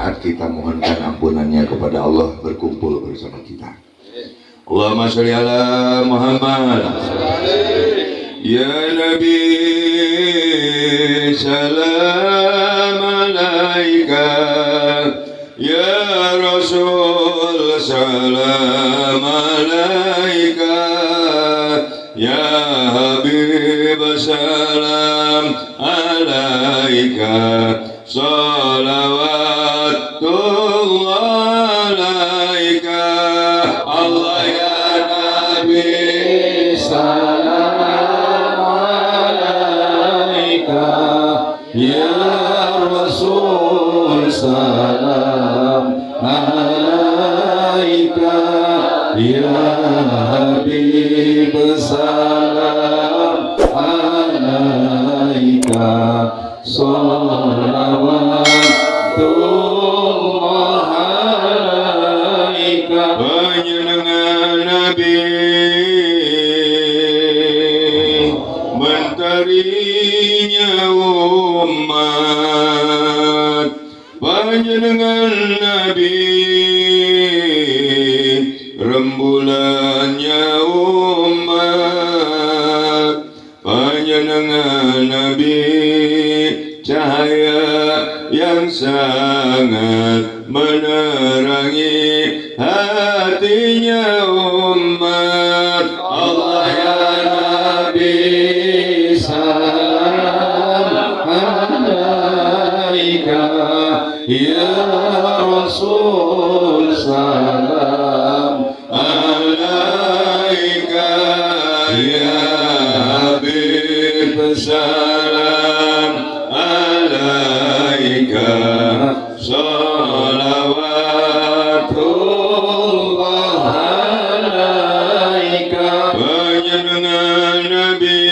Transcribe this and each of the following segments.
saat kita mohonkan ampunannya kepada Allah berkumpul bersama kita. Allahumma sholli ala Muhammad. Ya Nabi salam alaika, ya Rasul salam alaika, ya Habib salam alaika, salawatullah alaika. Allah ya Nabi salam alaika, ya Rasul salam alaika, ya Habib salam alaika, salawatullah alaika. Panjenengan Nabi mentarinya umat, panjenengan Nabi rembulannya umat, panjenengan Nabi cahaya yang sangat menerangi hatinya umat. Allah ya Nabi salam alaika, ya Rasul salam alaika, ya Habib salam alaika, salawatullah alaika. Panjenengan Nabi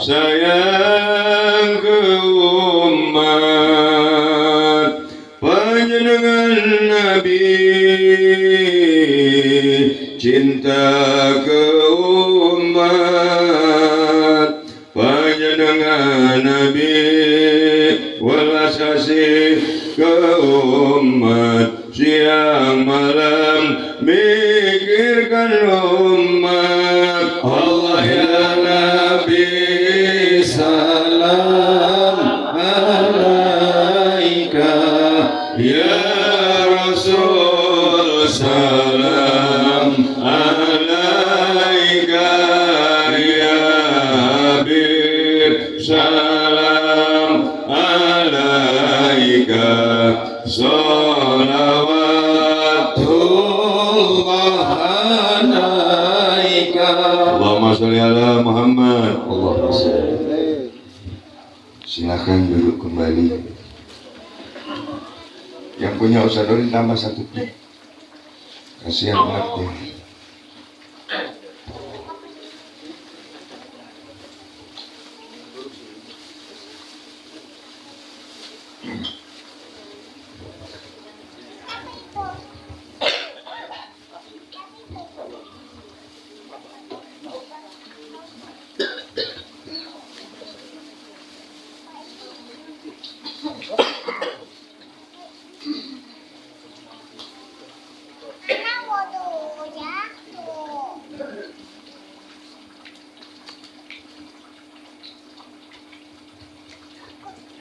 sayang ke umat, panjenengan Nabi cinta ke umat, panjenengan Nabi welas asih ke umat, siang malam mikirkan umat. Allah ya Nabi salam alaika, ya Rasul salam alaika, ya Habib salam alaika, salawatullah alaika. Allahumma sholli ala Muhammad. Allahumma sholli. Silakan duduk kembali. Yang punya usadorin tambah satu. Kasihan anaknya.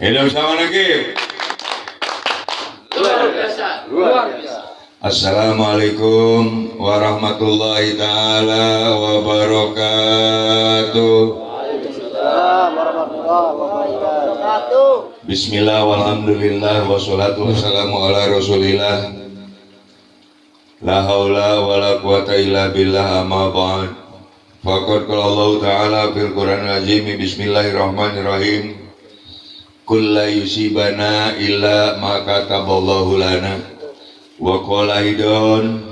Hidup sama lagi. Luar biasa. Luar biasa. Assalamualaikum warahmatullahi taala wabarakatuh. Waalaikumsalam warahmatullahi wabarakatuh. Bismillah walhamdulillah wassalatu wassalamu ala rasulillah. La haula wala quwata illa billah, amma ba'd. Faqad qala Allah taala fil Qur'anil azim, bismillahirrahmanirrahim. Kulla yusibana illa ma kataballahu lana wa qala hidon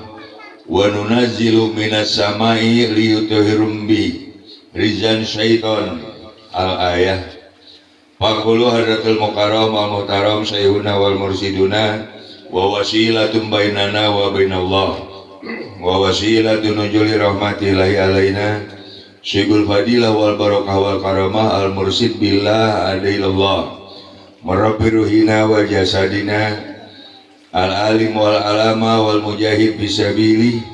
wa nunazzilu minas samai liyuthirum bi rizan syaiton al-ayah. Faqulu hadratul mukarram al muhtaram sayyiduna wal mursiduna wa wasilatun bainana wa bainallah wa wasilatun nuzuli rahmatillahi alaina syigul fadilah wal barakah wal karamah al mursid billah adailallah Marabbiruhina wa jasadina al-alim wal alama wal mujahid bisabili.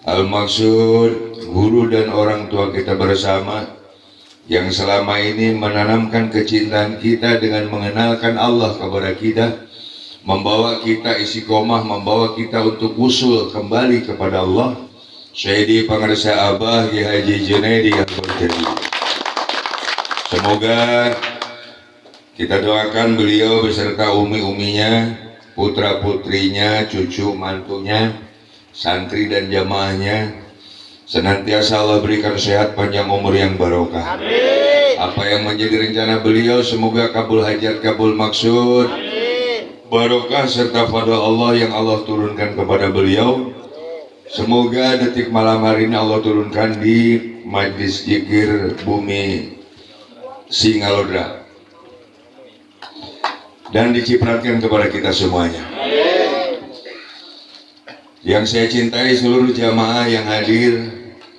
Al-maksud guru dan orang tua kita bersama yang selama ini menanamkan kecintaan kita dengan mengenalkan Allah kepada kita, membawa kita istiqomah, membawa kita untuk usul kembali kepada Allah. Syahidi Pangarsa Abah Ki Haji Junaidi yang berjadi. Semoga kita doakan beliau beserta umi-uminya, putra-putrinya, cucu mantunya, santri dan jamaahnya senantiasa Allah berikan sehat panjang umur yang barokah. Amin. Apa yang menjadi rencana beliau semoga kabul hajat, kabul maksud, barokah serta fadl Allah yang Allah turunkan kepada beliau. Semoga detik malam hari ini Allah turunkan di Majlis Zikir Bumi Singalodra dan dicipratkan kepada kita semuanya. Yang saya cintai seluruh jamaah yang hadir,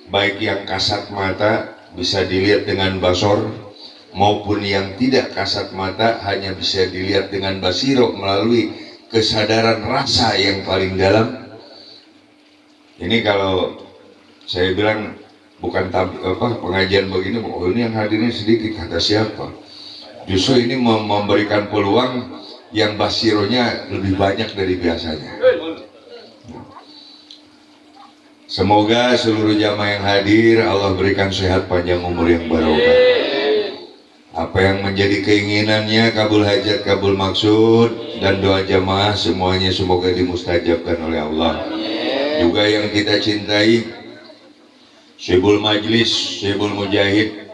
baik yang kasat mata bisa dilihat dengan basor, maupun yang tidak kasat mata hanya bisa dilihat dengan basiro melalui kesadaran rasa yang paling dalam. Ini kalau saya bilang bukan pengajian begini, oh ini yang hadirnya sedikit, kata siapa? Justru ini memberikan peluang yang basironya lebih banyak dari biasanya. Semoga seluruh jamaah yang hadir Allah berikan sehat panjang umur yang barokah. Apa yang menjadi keinginannya kabul hajat, kabul maksud, dan doa jamaah semuanya semoga dimustajabkan oleh Allah. Juga yang kita cintai Syibul Majlis, Syibul Mujahid,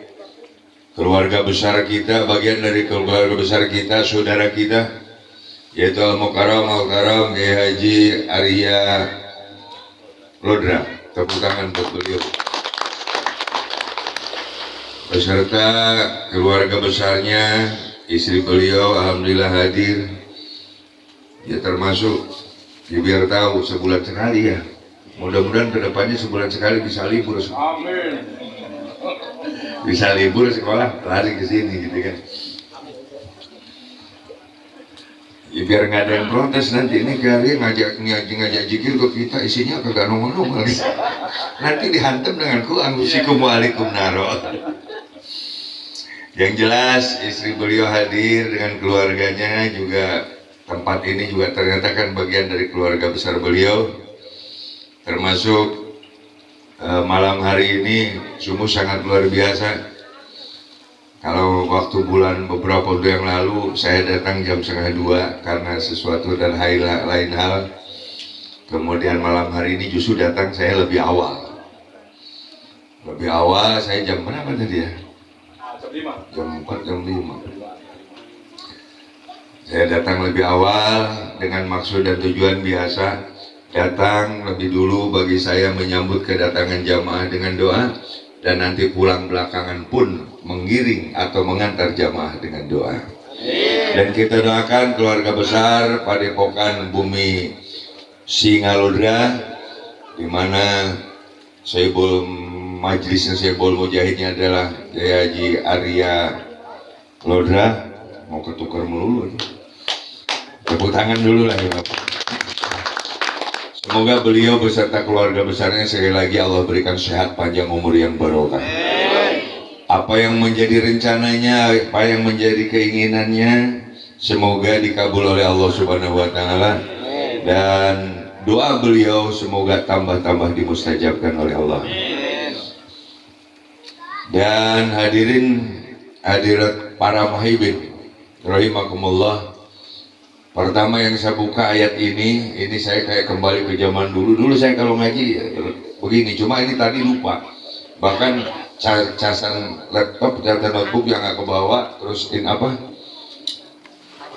keluarga besar kita, bagian dari keluarga besar kita, saudara kita, yaitu Al-Mukarram Kiai Haji Arya Lodra. Tepuk tangan untuk beliau beserta keluarga besarnya, istri beliau alhamdulillah hadir ya, termasuk ya, biar tahu sebulan sekali ya, mudah-mudahan kedepannya sebulan sekali bisa libur. Amin. Bisa libur sekolah lari ke sini gitu kan ya, biar nggak ada yang protes nanti. Ini kali ngajak zikir ke kita isinya kagak nongol-nongol nanti dihantam dengan Quran Assalamualaikum naro. Yang jelas istri beliau hadir dengan keluarganya, juga tempat ini juga ternyata kan bagian dari keluarga besar beliau, termasuk malam hari ini sungguh sangat luar biasa. Kalau waktu bulan beberapa waktu yang lalu saya datang jam 1:30 karena sesuatu dan lain hal. Kemudian malam hari ini justru datang saya lebih awal. Lebih awal saya jam berapa tadi ya? Jam 4, jam 5. Saya datang lebih awal dengan maksud dan tujuan biasa. Datang lebih dulu bagi saya menyambut kedatangan jamaah dengan doa. Dan nanti pulang belakangan pun mengiring atau mengantar jamaah dengan doa. Dan kita doakan keluarga besar Padepokan Bumi Singalodra, di mana Syibul Majlisnya, Syibul Mujahidnya adalah Kiai Haji Arya Lodra. Mau ketukar melulu. Tepuk tangan dulu lah ya Bapak. Semoga beliau beserta keluarga besarnya sekali lagi Allah berikan sehat panjang umur yang barokah. Apa yang menjadi rencananya, apa yang menjadi keinginannya, semoga dikabul oleh Allah Subhanahu wa Ta'ala. Dan doa beliau semoga tambah-tambah dimustajabkan oleh Allah. Dan hadirat para muhibbin rahimakumullah. Pertama yang saya buka ayat ini saya kayak kembali ke zaman dulu. Dulu saya kalau ngaji ya, begini, cuma ini tadi lupa. Bahkan casan laptop, casan notebook yang nggak kebawa, terus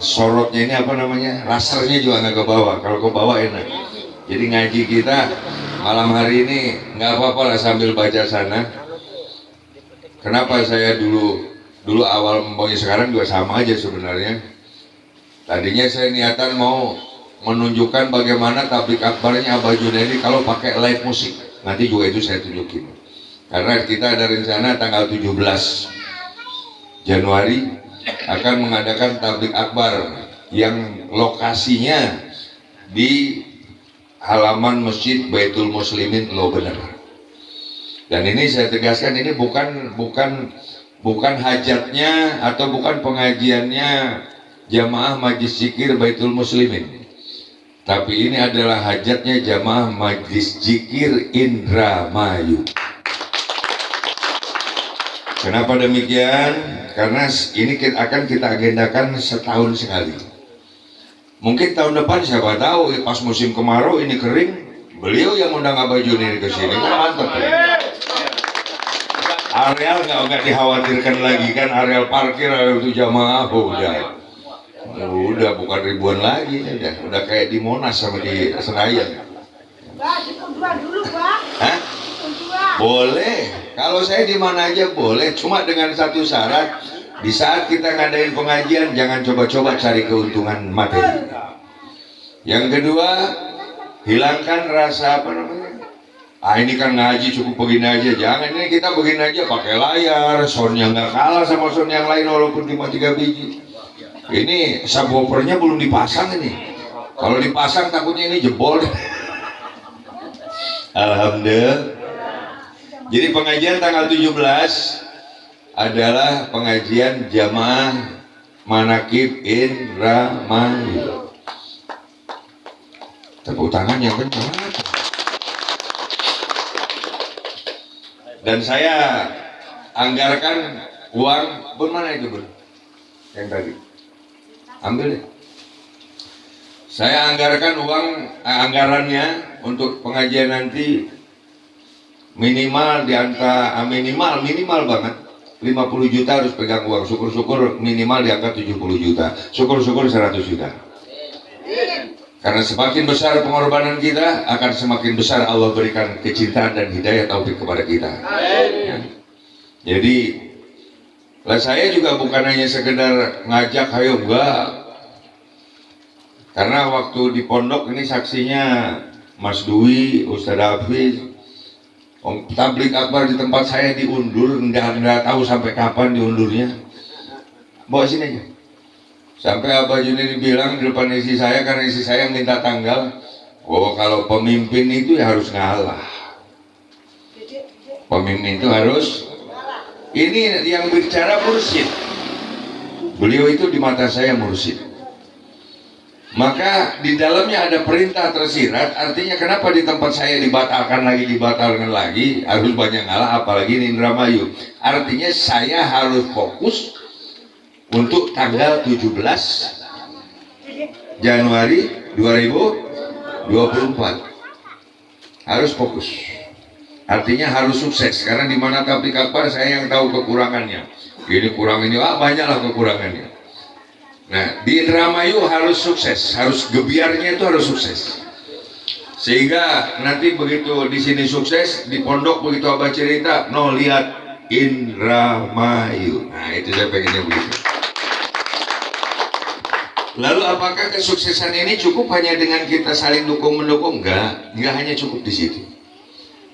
sorotnya ini apa namanya, lasernya juga nggak kebawa. Kalau kebawa enak. Jadi ngaji kita malam hari ini nggak apa-apa lah sambil baca sana. Kenapa saya dulu awal maunya, sekarang juga sama aja sebenarnya. Tadinya saya niatan mau menunjukkan bagaimana tablik akbarnya Abah Junaidi kalau pakai live musik. Nanti juga itu saya tunjukin. Karena kita ada rencana tanggal 17 Januari akan mengadakan tablik akbar yang lokasinya di halaman Masjid Baitul Muslimin Lobener. Dan ini saya tegaskan, ini bukan hajatnya atau bukan pengajiannya jamaah Majlis Zikir Baitul Muslimin, tapi ini adalah hajatnya jamaah Majlis Zikir Indramayu. Kenapa demikian? Karena ini akan kita agendakan setahun sekali. Mungkin tahun depan siapa tahu pas musim kemarau ini kering, beliau yang undang Abah Juni ke sini, kan mantap ya. Areal nggak dikhawatirkan lagi kan, areal parkir itu jamaah udah bukan ribuan lagi, udah kayak di Monas sama di Senayan. Dulu, Pak. Hah? Boleh, kalau saya di mana aja boleh, cuma dengan satu syarat, di saat kita ngadain pengajian jangan coba-coba cari keuntungan materi. Yang kedua, hilangkan rasa apa namanya? Ini kan ngaji cukup begini aja, jangan, ini kita begini aja pakai layar, soundnya nggak kalah sama sound yang lain walaupun cuma 3 biji. Ini subwoofernya belum dipasang ini, kalau dipasang takutnya ini jebol. Alhamdulillah. Jadi pengajian tanggal 17 adalah pengajian jamaah Manaqib Indramayu. Tepuk tangan yang kencang. Dan saya anggarkan uang, bagaimana itu Bun? Yang tadi ambil deh. Saya anggarkan uang, anggarannya untuk pengajian nanti minimal di angka minimal banget 50 juta harus pegang uang. Syukur-syukur minimal di angka 70 juta, syukur-syukur 100 juta. Karena semakin besar pengorbanan kita, akan semakin besar Allah berikan kecintaan dan hidayah taufik kepada kita. Ya. Jadi saya juga bukan hanya sekedar ngajak hayo, enggak. Karena waktu di pondok ini saksinya Mas Dwi, Ustadz Hafiz, tablik akbar di tempat saya diundur, nggak tahu sampai kapan diundurnya. Bawa sini aja. Sampai Abah Juni bilang di depan istri saya, karena istri saya minta tanggal, kalau pemimpin itu ya harus ngalah. Pemimpin itu harus, ini yang bicara mursyid. Beliau itu di mata saya mursyid. Maka di dalamnya ada perintah tersirat, artinya kenapa di tempat saya dibatalkan lagi, harus banyak ngalah, apalagi di Indramayu. Artinya saya harus fokus untuk tanggal 17 Januari 2024. Harus fokus. Artinya harus sukses, karena di mana tablik akbar saya yang tahu kekurangannya. Ini kurang ini, banyaklah kekurangannya. Nah, di Indramayu harus sukses, harus gebiarnya itu harus sukses. Sehingga nanti begitu di sini sukses, di pondok begitu Abah cerita, lihat Indramayu. Nah, itu saya pengennya begitu. Lalu apakah kesuksesan ini cukup hanya dengan kita saling dukung-mendukung? Enggak hanya cukup di situ.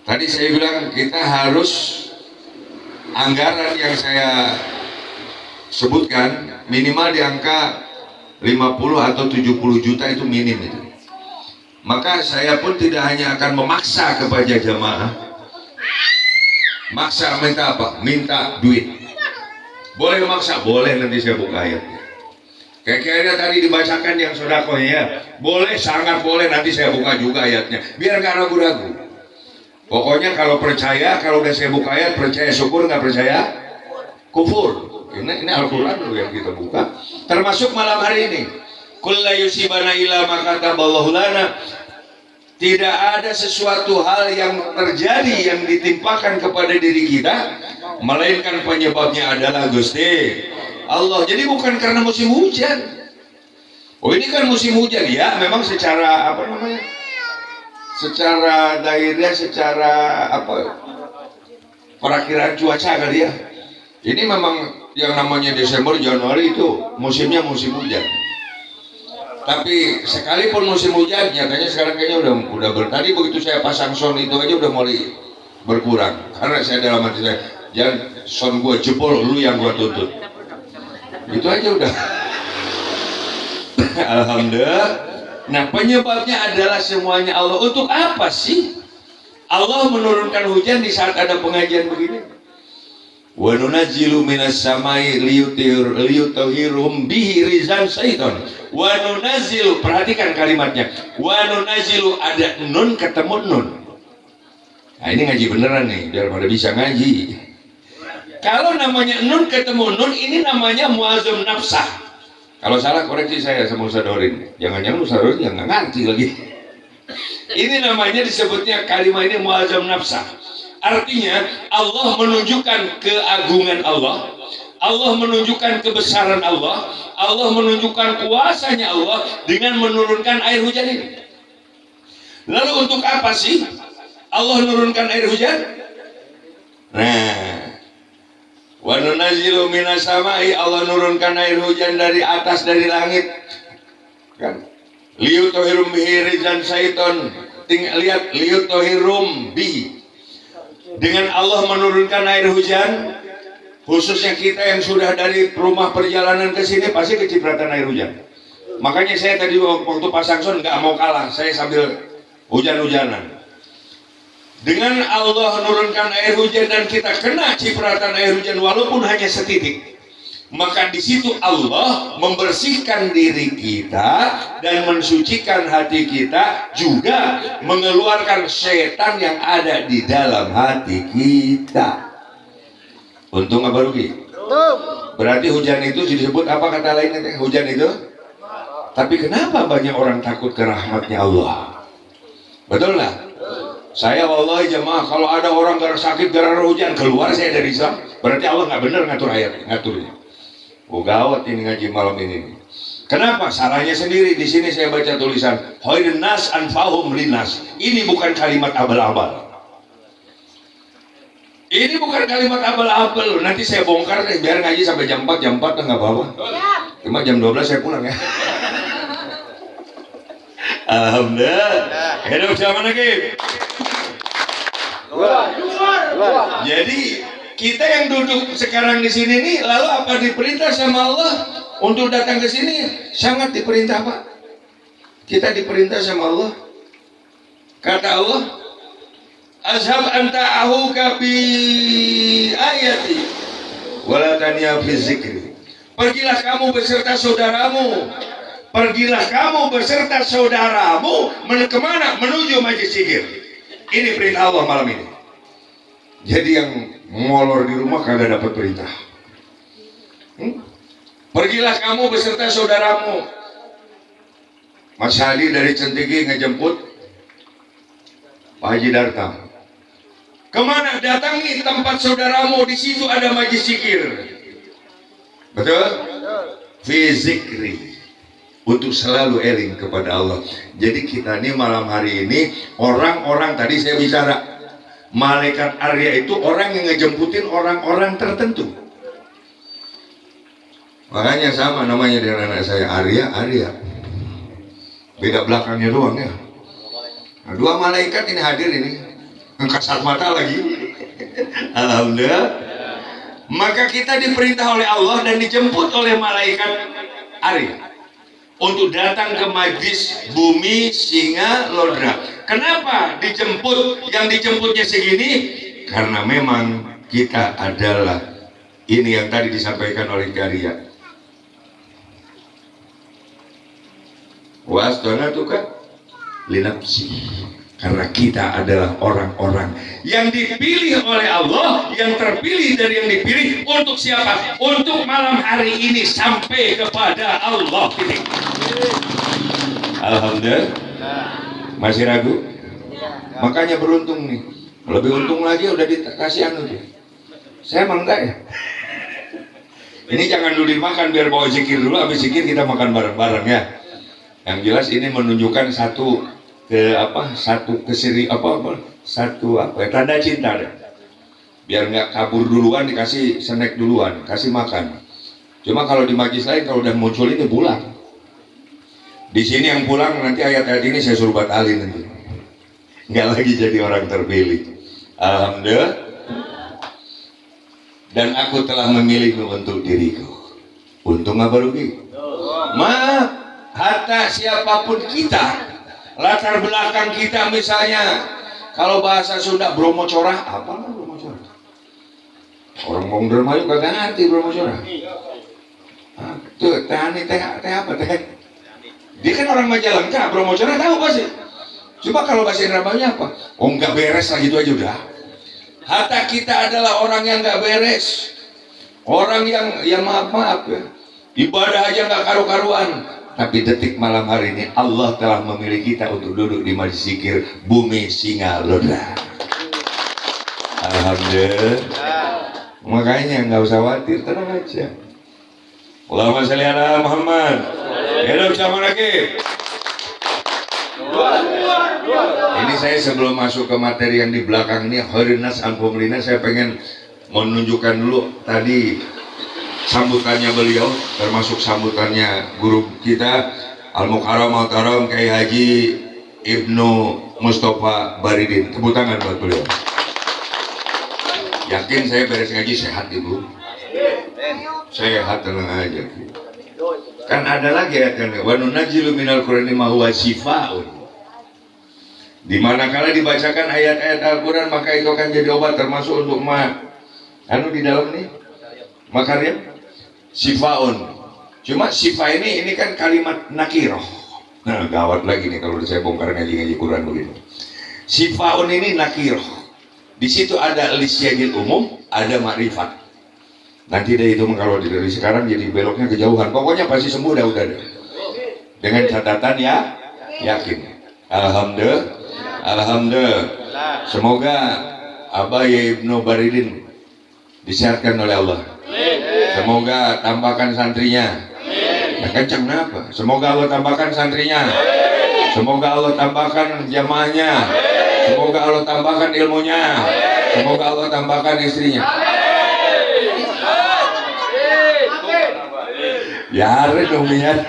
Tadi saya bilang kita harus anggaran yang saya sebutkan minimal di angka 50 atau 70 juta itu minim itu. Maka saya pun tidak hanya akan memaksa kepada jamaah. Maksa minta apa? Minta duit. Boleh memaksa? Boleh, nanti saya buka ayatnya. Kayaknya tadi dibacakan yang sedekah ya. Boleh, sangat boleh, nanti saya buka juga ayatnya. Biar gak ragu-ragu. Pokoknya kalau percaya, kalau udah saya buka ayat, percaya syukur, nggak percaya kufur. Ini Al-Quran yang kita buka. Termasuk malam hari ini. Kulla yusibana ila ma kataballahu lana. Tidak ada sesuatu hal yang terjadi yang ditimpakan kepada diri kita, melainkan penyebabnya adalah Gusti Allah. Jadi bukan karena musim hujan. Ini kan musim hujan ya, memang secara apa namanya? Secara daerah, secara apa? Perakiraan cuaca kali ya. Ini memang yang namanya Desember, Januari itu musimnya musim hujan. Tapi sekalipun musim hujan, nyatanya sekarang kayaknya udah tadi begitu saya pasang sound itu aja udah mulai berkurang. Karena saya dalam hati saya, jangan sound gua jebol, lu yang gua tuntut. Itu aja udah. Alhamdulillah. Nah, penyebabnya adalah semuanya Allah. Untuk apa sih Allah menurunkan hujan di saat ada pengajian begini? Wa nunazzilu minas samai liyutahhirum bihi rizan syaiton. Wa nunazzilu, perhatikan kalimatnya. Wa nunazzilu, ada nun ketemu nun. Nah, ini ngaji beneran nih, biar pada bisa ngaji. Kalau namanya nun ketemu nun, ini namanya muazzam nafsah. Kalau salah koreksi saya sama Ustaz Dorin. Jangan-jangan Ustaz Dorin yang nggak ngerti lagi. Ini namanya disebutnya kalimat ini muazzam nafsah. Artinya Allah menunjukkan keagungan Allah, Allah menunjukkan kebesaran Allah, Allah menunjukkan kuasanya Allah dengan menurunkan air hujan ini. Lalu untuk apa sih Allah menurunkan air hujan? Nah, wa nunazzilu minas samai, Allah nurunkan air hujan dari atas, dari langit kan. Liyutahhirum bihi rizan syaiton. Lihat, liyutahhirum bihi, dengan Allah menurunkan air hujan, khususnya kita yang sudah dari rumah perjalanan ke sini pasti kecipratan air hujan. Makanya saya tadi waktu Pak Samson nggak mau kalah, saya sambil hujan-hujanan. Dengan Allah menurunkan air hujan dan kita kena cipratan air hujan walaupun hanya setitik, maka di situ Allah membersihkan diri kita dan mensucikan hati kita, juga mengeluarkan setan yang ada di dalam hati kita. Untung apa rugi? Berarti hujan itu disebut apa kata lainnya? Hujan itu. Tapi kenapa banyak orang takut ke rahmatnya Allah? Betul nggak? Saya wallahi jemaah, kalau ada orang gara sakit gara hujan keluar saya dari Islam, berarti Allah nggak benar ngatur ayat, ngaturnya. Oh gawat ini ngaji malam ini. Kenapa? Salahnya sendiri. Di sini saya baca tulisan Khairun nas anfa'uhum linnas. Ini bukan kalimat abal-abal. Ini bukan kalimat abal-abal. Nanti saya bongkar deh, biar ngaji sampai jam 4 nggak apa-apa. Cuma jam 12 saya pulang ya. Alhamdulillah. Hidup zaman lagi. Jadi kita yang duduk sekarang di sini nih, lalu apa diperintah sama Allah untuk datang ke sini? Sangat diperintah, Pak. Kita diperintah sama Allah. Kata Allah, "Azhab anta ahuka bi ayati wala taniya fi zikri." Pergilah kamu beserta saudaramu. Pergilah kamu beserta saudaramu kemana? Menuju majlis zikir. Ini perintah Allah malam ini. Jadi yang molor di rumah kagak dapat perintah. Pergilah kamu beserta saudaramu. Mas Hadi dari Centigi ngejemput Pak Haji Dartam. Kemana? Datangi tempat saudaramu, di situ ada majlis zikir. Betul? Fi zikri, untuk selalu eling kepada Allah. Jadi kita nih malam hari ini orang-orang, tadi saya bicara malaikat Arya itu orang yang ngejemputin orang-orang tertentu. Makanya sama namanya dengan anak saya, Arya. Beda belakangnya doang ya. Nah, dua malaikat ini hadir ini, kasat mata lagi. Alhamdulillah. Maka kita diperintah oleh Allah dan dijemput oleh malaikat Arya untuk datang ke majlis Bumi Singa Lodra. Kenapa dijemput? Yang dijemputnya segini karena memang kita adalah ini yang tadi disampaikan oleh Arya. Wastonatuka linapsi, karena kita adalah orang-orang yang dipilih oleh Allah, yang terpilih dari yang dipilih untuk siapa? Untuk malam hari ini sampai kepada Allah. Alhamdulillah. Masih ragu? Makanya beruntung nih. Lebih untung lagi udah dikasih anu dia. Saya emang enggak ya. Ini jangan dulu dimakan, biar bawa zikir dulu, habis zikir kita makan bareng-bareng ya. Yang jelas ini menunjukkan satu tanda cinta deh. Biar nggak kabur duluan, dikasih snack duluan, kasih makan. Cuma kalau di majlis lain kalau udah muncul ini pulang. Di sini yang pulang nanti ayat-ayat ini saya suruh batalin nanti. Nggak lagi jadi orang terpilih. Alhamdulillah. Dan aku telah memilihmu untuk diriku. Untung apa rugi? Maaf, hatta siapapun kita, latar belakang kita misalnya, kalau bahasa Sunda Bromo Corah, apa lah Bromo Corah? Orang Bong Dermayu kagak ngerti Bromo Corah. Tuh, teh apa teh? Dia kan orang Majalengka, Bromo Corah tahu pasti. Coba kalau bahasa Indramayu apa? Oh nggak beres lah gitu aja udah. Hatta kita adalah orang yang nggak beres, orang yang maaf ya, ibadah aja nggak karu-karuan. Tapi detik malam hari ini Allah telah memilih kita untuk duduk di majlis zikir Bumi Singaloda. Alhamdulillah. Makanya nggak usah khawatir, tenang aja. Allahumma sholli ala Muhammad. Hidup sama lagi. Ini saya sebelum masuk ke materi yang di belakang ini, Khairunas Ampumlina, saya pengen menunjukkan dulu tadi sambutannya beliau, termasuk sambutannya guru kita Al-Mukarram Al-Taram Kiai Haji Ibnu Mustafa Baridin. Tepuk tangan buat beliau. Yakin saya beres ngaji sehat ibu? Sehat, tenang aja. Kan ada lagi ayatnya, wa nunazzilu minal Qur'ani ma huwa syifaa'un. Di manakala dibacakan ayat-ayat Al-Qur'an maka itu akan jadi obat, termasuk untuk di dalam nih makarya syifaa'un. Cuma syifa ini kan kalimat nakiroh. Nah, gawat lagi nih kalau saya bongkar ngaji Quran begini. Syifaa'un ini nakiroh. Di situ ada lisyadil umum, ada makrifat. Nanti deh itu kalau dari sekarang jadi beloknya kejauhan. Pokoknya pasti sembuh udah deh. Dengan catatan ya, yakin. Alhamdulillah. Semoga Abah Ibnu Baridin disehatkan oleh Allah. Semoga tambahkan santrinya. Ya kencang apa? Semoga Allah tambahkan santrinya. Semoga Allah tambahkan jamaahnya. Semoga Allah tambahkan ilmunya. Semoga Allah tambahkan istrinya. Ya harus dong lihat.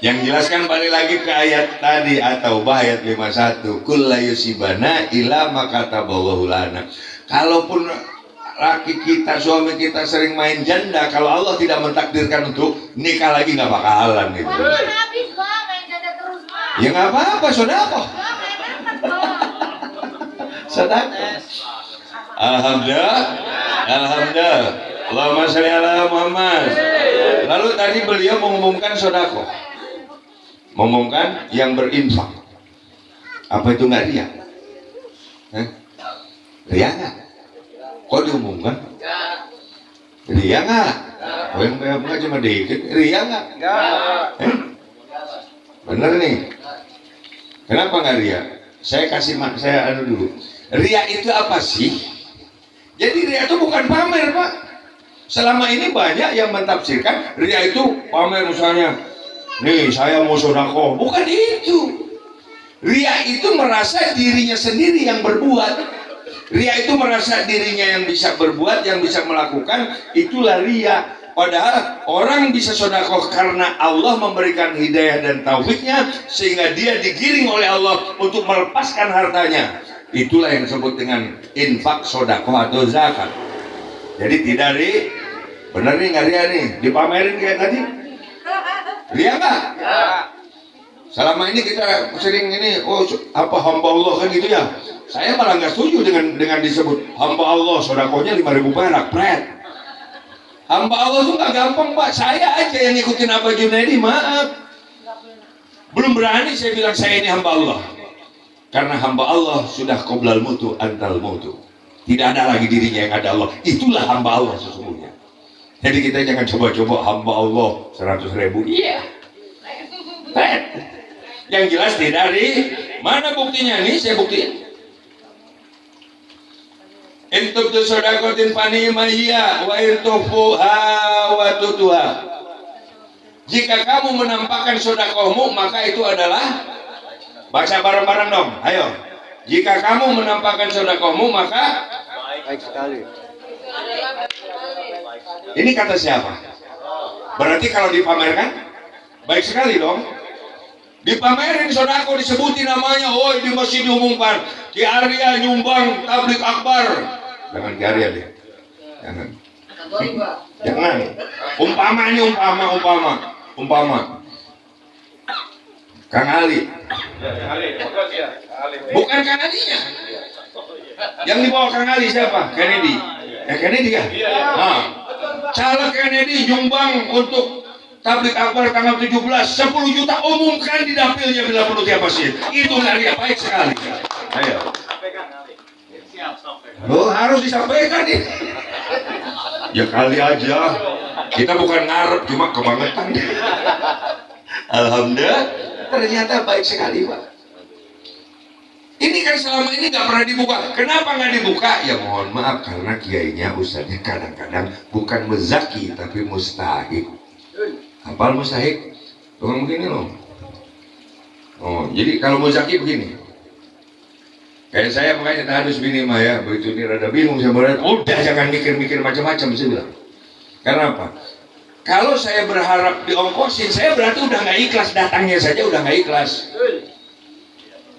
Yang jelaskan balik lagi ke ayat tadi atau ayat 51. Kulla yusibana ila makataballahu lana. Kalaupun laki kita, suami kita sering main janda, kalau Allah tidak mentakdirkan untuk nikah lagi nggak bakalan gitu. Ya nggak apa-apa, sodako. Sodako. Alhamdulillah. Allahumma sholli ala Muhammad. Lalu tadi beliau mengumumkan sodako, mengumumkan yang berinfak. Apa itu nggak ria? Ria nggak? Kok diumumkan? Ria nggak? Oh yang nggak cuma dikit. Ria nggak? Bener nih. Kenapa nggak ria? Saya dulu. Ria itu apa sih? Jadi ria itu bukan pamer, Pak. Selama ini banyak yang mentafsirkan ria itu pamer, misalnya nih saya mau sedekah. Bukan itu. Ria itu merasa dirinya sendiri yang berbuat. Ria itu merasa dirinya yang bisa berbuat, yang bisa melakukan. Itulah ria. Padahal orang bisa sedekah karena Allah memberikan hidayah dan taufiknya, sehingga dia digiring oleh Allah untuk melepaskan hartanya. Itulah yang disebut dengan infak, sedekah atau zakat. Jadi tidak bener nih nggak ria nih, dipamerin kayak tadi. Ria nggak? Selama ini kita sering ini, hamba Allah kan gitu ya. Saya malah nggak setuju dengan disebut hamba Allah, sedekahnya 5.000 perak, pret. Hamba Allah tuh nggak gampang, Pak. Saya aja yang ngikutin Abah Junaidi, maaf. Belum berani saya bilang saya ini hamba Allah. Karena hamba Allah sudah qoblal mutu antal mutu. Tidak ada lagi dirinya yang ada Allah. Itulah hamba Allah sesungguhnya. Jadi kita jangan coba-coba hamba Allah 100.000. Iya. Yang jelas tidak mana buktinya nih? Saya buktiin. Intub tu sodakotin fanimahiyya wa irtufuha wa tutuha. Jika kamu menampakkan sodakohmu, maka itu adalah, baca bareng-bareng dong, ayo. Jika kamu menampakkan sodakohmu, maka baik sekali. Ini kata siapa? Berarti kalau dipamerkan baik sekali dong. Dipamerin sodako, disebutin namanya, oh ini masih diumumkan Ki Arya nyumbang tablik akbar. Jangan Ki Arya deh, jangan. Jangan. Umpama ini umpama. Kang Ali. Bukan Kang Ali-nya. Yang dibawa Kang Ali siapa? Kennedy. Kennedy ya? Nah, caleg Kennedy nyumbang untuk tablik akbar tanggal 17, 10 juta umumkan di dapilnya bila perlu tiap masjid. Itu karya baik sekali. Ayo. Oh, harus disampaikan ini. Ya kali aja. Kita bukan ngarep, cuma kebangetan. Alhamdulillah, ternyata baik sekali, Pak. Ini kan selama ini nggak pernah dibuka. Kenapa nggak dibuka? Ya mohon maaf, karena kiainya, ustadznya kadang-kadang bukan muzaki, tapi mustahik. Hafal mustahik? Tukang begini loh. Oh, jadi kalau muzaki begini. Kayak saya makanya tahdus minimal ya, begitu ini rada bingung saya berada, udah jangan mikir-mikir macam-macam saya bilang. Karena apa? Kalau saya berharap diongkosin, saya berarti udah nggak ikhlas, datangnya saja udah nggak ikhlas.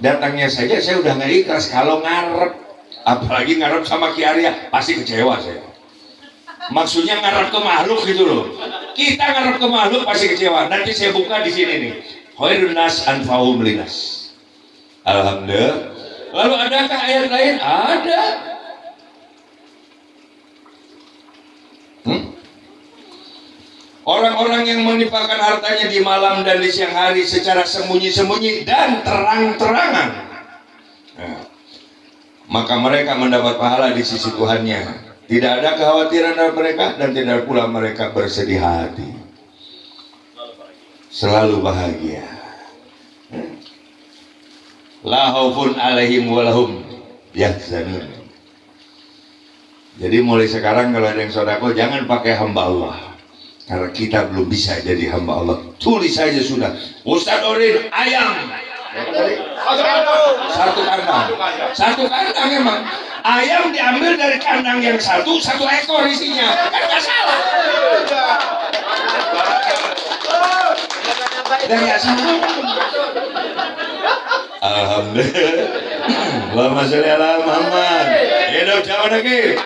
Datangnya saja saya udah nggak ikhlas. Kalau ngarep, apalagi ngarep sama Ki Arya, pasti kecewa saya. Maksudnya ngarep ke makhluk gitu loh. Kita ngarep ke makhluk pasti kecewa. Nanti saya buka di sini nih. Khairun nas anfa'uhum linas. Alhamdulillah. Lalu adakah ayat lain? Ada. Orang-orang yang menimpakan hartanya di malam dan di siang hari secara sembunyi-sembunyi dan terang-terangan, nah, maka mereka mendapat pahala di sisi Tuhannya. Tidak ada kekhawatiran dari mereka dan tidak pula mereka bersedih hati. Selalu bahagia. La khaufun alaihim walahum yahzanun. Jadi mulai sekarang kalau ada yang sodako, jangan pakai hamba Allah, karena kita belum bisa jadi hamba Allah. Tulis saja sudah. Ustadz Orin ayam satu kandang emang. Ayam diambil dari kandang yang satu ekor isinya, kan nggak salah. Dan nggak salah. Alhamdulillah. Allahumma sholli ala Muhammad. Hidup jauh lagi.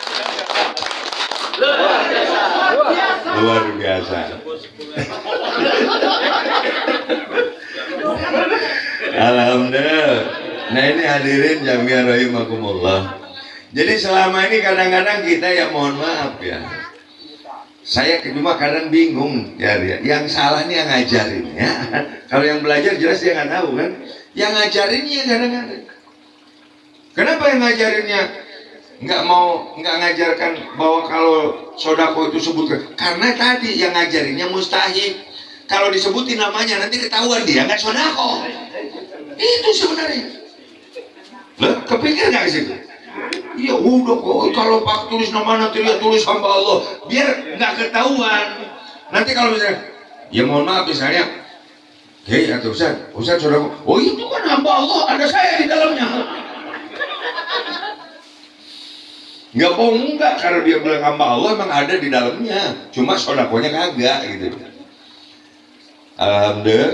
Luar biasa. Alhamdulillah. Nah ini hadirin jami'ah rahimakumullah. Jadi selama ini kadang-kadang kita ya mohon maaf ya. Saya cuma kadang bingung ya, yang salah nih yang ngajarin ya. Kalau yang belajar jelas dia nggak tahu kan. Yang ngajarinnya kadang-kadang. Kenapa yang ngajarinnya nggak ngajarkan bahwa kalau sodako itu sebutkan? Karena tadi yang ngajarinnya mustahil. Kalau disebutin namanya nanti ketahuan dia nggak sodako. Itu sebenarnya. Loh, kepikir nggak sih? Ya udah kok, kalau pak tulis nama nanti dia tulis hamba Allah, biar nggak ketahuan. Nanti kalau misalnya, ya mohon maaf misalnya, hei atau Ustaz sudah, oh itu kan hamba Allah, ada saya di dalamnya. Nggak bohong nggak, kalau dia bilang hamba Allah emang ada di dalamnya, cuma sodakonya kagak gitu. Alhamdulillah,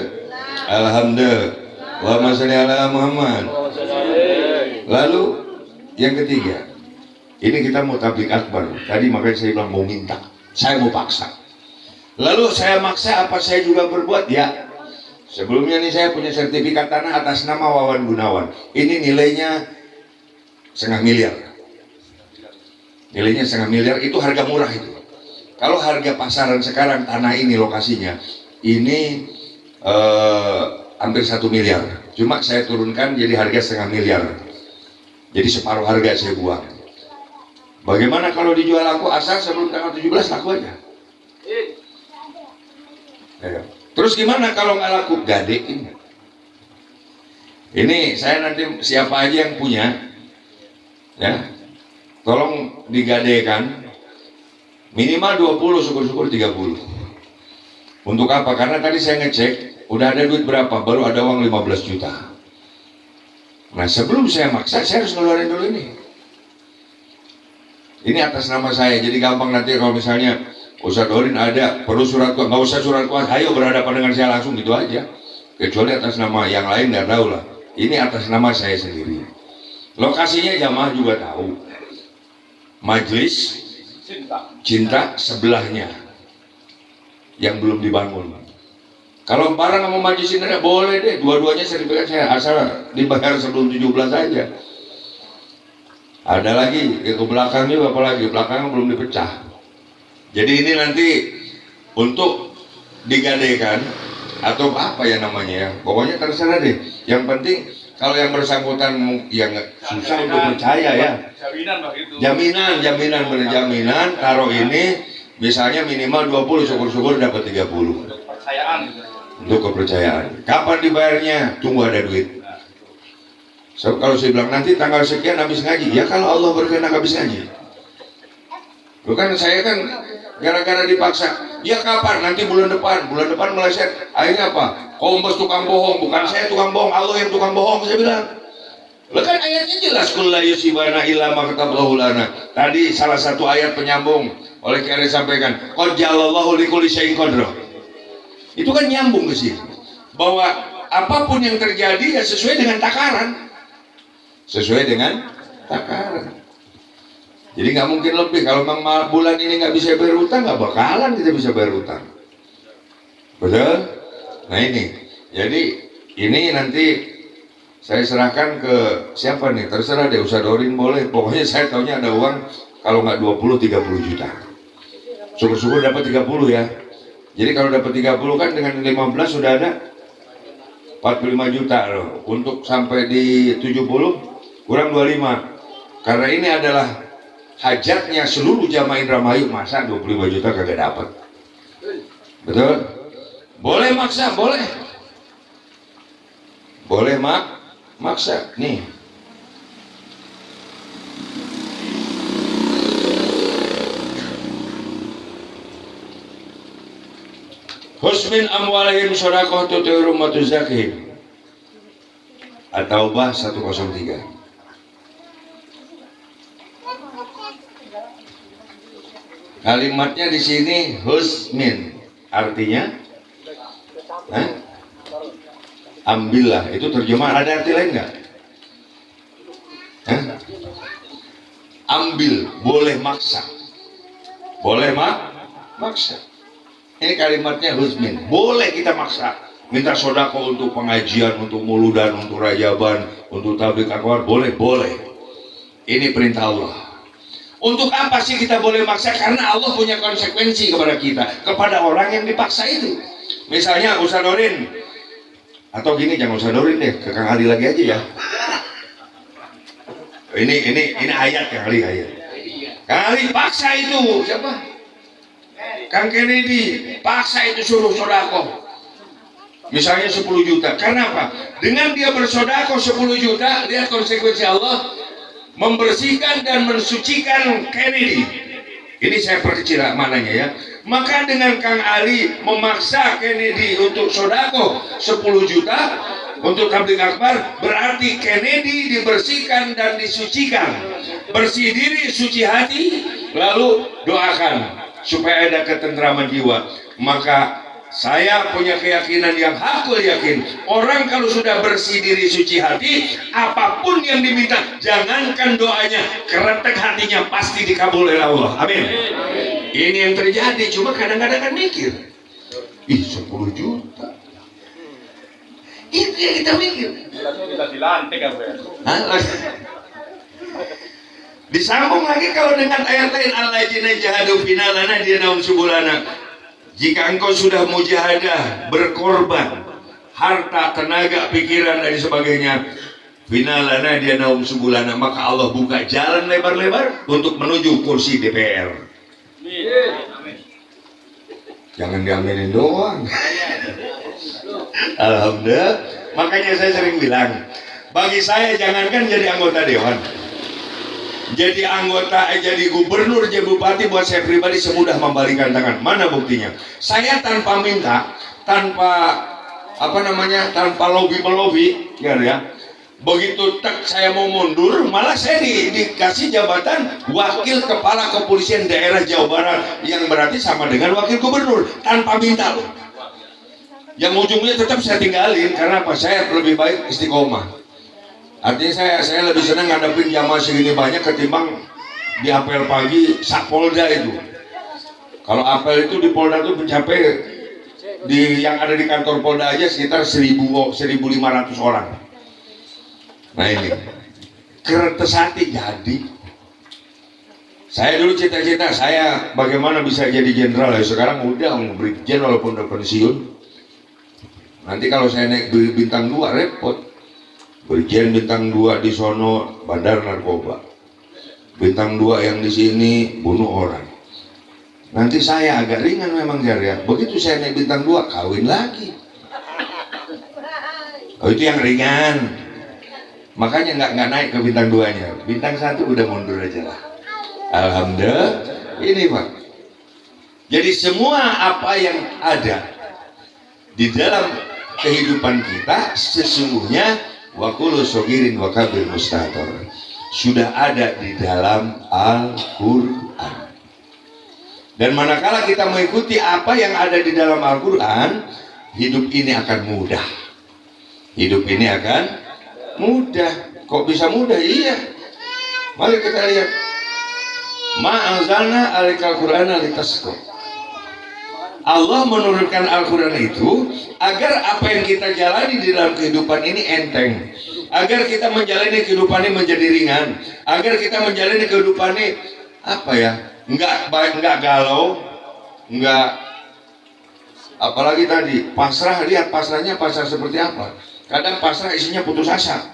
alhamdulillah. Allahumma sholli ala Muhammad. Lalu yang ketiga, ini kita mau tablik akbar. Tadi makanya saya bilang mau minta, saya mau paksa. Lalu saya maksa apa saya juga berbuat? Ya. Sebelumnya nih saya punya sertifikat tanah atas nama Wawan Gunawan. Ini nilainya 1,5 miliar. Nilainya 1,5 miliar, itu harga murah itu. Kalau harga pasaran sekarang tanah ini lokasinya, ini hampir 1 miliar. Cuma saya turunkan jadi harga 1,5 miliar. Jadi separuh harga saya buang. Bagaimana kalau dijual laku asal sebelum tanggal 17 laku aja? Ya. Terus gimana kalau nggak laku? Gadein. Ini saya nanti siapa aja yang punya, ya, tolong digadekan minimal 20, syukur-syukur 30. Untuk apa? Karena tadi saya ngecek, udah ada duit berapa? Baru ada uang 15 juta. Nah sebelum saya maksa, saya harus ngeluarin dulu ini. Ini atas nama saya, jadi gampang nanti kalau misalnya Ustadz Orin ada, perlu surat kuasa, nggak usah surat kuasa, ayo berhadapan dengan saya langsung gitu aja. Kecuali atas nama yang lain nggak tahu lah. Ini atas nama saya sendiri. Lokasinya jamaah juga tahu. Majelis Cinta sebelahnya yang belum dibangun. Kalau barang sama majisin ada boleh deh, dua-duanya sertifikat saya, asal dibayar sebelum 17 saja. Ada lagi ke belakang juga, apalagi belakang belum dipecah. Jadi ini nanti untuk digadaikan atau apa ya namanya ya, pokoknya terserah deh. Yang penting kalau yang bersangkutan yang susah untuk percaya ya. Jaminan bener jaminan. Taruh ini misalnya minimal 20, syukur-syukur dapat 30. Kepercayaan gitu. Untuk kepercayaan. Kapan dibayarnya? Tunggu ada duit. So, kalau saya bilang nanti tanggal sekian habis ngaji, ya kalau Allah berkehendak habis ngaji. Bukan saya kan gara-gara dipaksa. Ya kapan? Nanti bulan depan meleset. Akhirnya apa? Kombes tukang bohong, bukan saya tukang bohong, Allah yang tukang bohong, saya bilang. Lah kan ayatnya jelas kullu yusibana illa ma kataballahu lana. Tadi salah satu ayat penyambung oleh Kiai sampaikan, qad ja'alallahu likulli syai'in qadra. Itu kan nyambung ke sini. Bahwa apapun yang terjadi ya sesuai dengan takaran. Sesuai dengan takaran. Jadi nggak mungkin lebih. Kalau memang bulan ini nggak bisa bayar utang, nggak bakalan kita bisa bayar utang. Betul? Nah ini. Jadi ini nanti saya serahkan ke siapa nih? Terserah deh, usadorin boleh. Pokoknya saya taunya ada uang kalau nggak 20-30 juta. Syukur-syukur dapat 30 ya. Jadi kalau dapat 30 kan dengan 15 sudah ada 45 juta loh. Untuk sampai di 70 kurang 25. Karena ini adalah hajatnya seluruh jamaah Indramayu, masa 25 juta kagak dapat. Betul? Boleh maksa, boleh. Boleh maksa. Nih. Husmin amwalihim shadaqah tut'irum wa tuzakihim. At-Taubah 103. Kalimatnya di sini husmin, artinya ambillah. Itu terjemahan, ada arti lain nggak? Ambil, boleh maksa, boleh maksa. Ini kalimatnya husmin, boleh kita maksa, minta sodako untuk pengajian, untuk muludan, untuk rajaban, untuk tablik akbar, boleh. Ini perintah Allah. Untuk apa sih kita boleh maksa? Karena Allah punya konsekuensi kepada kita, kepada orang yang dipaksa itu. Misalnya Ustaz Dorin, atau gini, jangan Ustaz Dorin deh, ke Kang Ali lagi aja ya. Ini ayat Kang Ali, ayat. Kang Ali paksa itu siapa? Kang Kennedy paksa itu suruh sodako. Misalnya 10 juta. Karena apa? Dengan dia bersodako 10 juta, lihat konsekuensi Allah, membersihkan dan mensucikan Kennedy. Ini saya perkecil maknanya ya. Maka dengan Kang Ali memaksa Kennedy untuk sodako 10 juta untuk tabligh akbar, berarti Kennedy dibersihkan dan disucikan. Bersih diri, suci hati, lalu doakan supaya ada ketentraman jiwa. Maka saya punya keyakinan yang hakul yakin, orang kalau sudah bersih diri, suci hati, apapun yang diminta, jangankan doanya, keretek hatinya pasti dikabul oleh Allah. Amin. Ini yang terjadi. Cuma kadang-kadang kan mikir, 10 juta, itu yang kita mikir. Kita dilantik apa ya? Disambung lagi kalau dengan ayat lain, alladzina jahadu fina lana dianahum subulana. Jika engkau sudah mujahadah, berkorban harta, tenaga, pikiran dan sebagainya, fina lana dianahum subulana, maka Allah buka jalan lebar-lebar untuk menuju kursi DPR. Jangan diaminin doang. Alhamdulillah. Makanya saya sering bilang, bagi saya jangankan jadi anggota dewan, jadi anggota, jadi gubernur, jadi bupati, buat saya pribadi semudah membalikan tangan. Mana buktinya? Saya tanpa minta, tanpa tanpa lobby ya. Begitu saya mau mundur, malah saya dikasih jabatan wakil kepala kepolisian daerah Jawa Barat, yang berarti sama dengan wakil gubernur, tanpa minta loh. Yang ujungnya tetap saya tinggalin, karena apa? Saya lebih baik istiqomah. Artinya saya lebih senang ngadepin jamaah segini banyak ketimbang di apel pagi Sapolda itu. Kalau apel itu di Polda itu mencapai di yang ada di kantor Polda aja sekitar 1.500 orang. Nah ini Kertesati jadi. Saya dulu cita-cita saya bagaimana bisa jadi jenderal ya. Sekarang udah brigjen walaupun udah pensiun. Nanti kalau saya naik bintang 2 repot. Brigjen bintang 2 di sono bandar narkoba. Bintang 2 yang di sini bunuh orang. Nanti saya agak ringan memang ya. Begitu saya naik bintang 2 kawin lagi. Oh itu yang ringan. Makanya nggak naik ke bintang 2-nya. Bintang 1 udah mundur aja lah. Alhamdulillah. Ini Pak. Jadi semua apa yang ada di dalam kehidupan kita sesungguhnya wa kullu shagirin wa kabir mustator sudah ada di dalam Al-Quran. Dan manakala kita mengikuti apa yang ada di dalam Al-Quran, hidup ini akan mudah. Hidup ini akan mudah. Kok bisa mudah? Iya. Mari kita lihat. Ma anzalna alaikal Qur'ana litasqa. Allah menurunkan Al-Quran itu agar apa yang kita jalani di dalam kehidupan ini enteng. Agar kita menjalani kehidupan ini menjadi ringan. Agar kita menjalani kehidupan ini apa ya? Enggak galau, enggak apalagi tadi pasrah. Lihat pasrahnya pasrah seperti apa. Kadang pasrah isinya putus asa.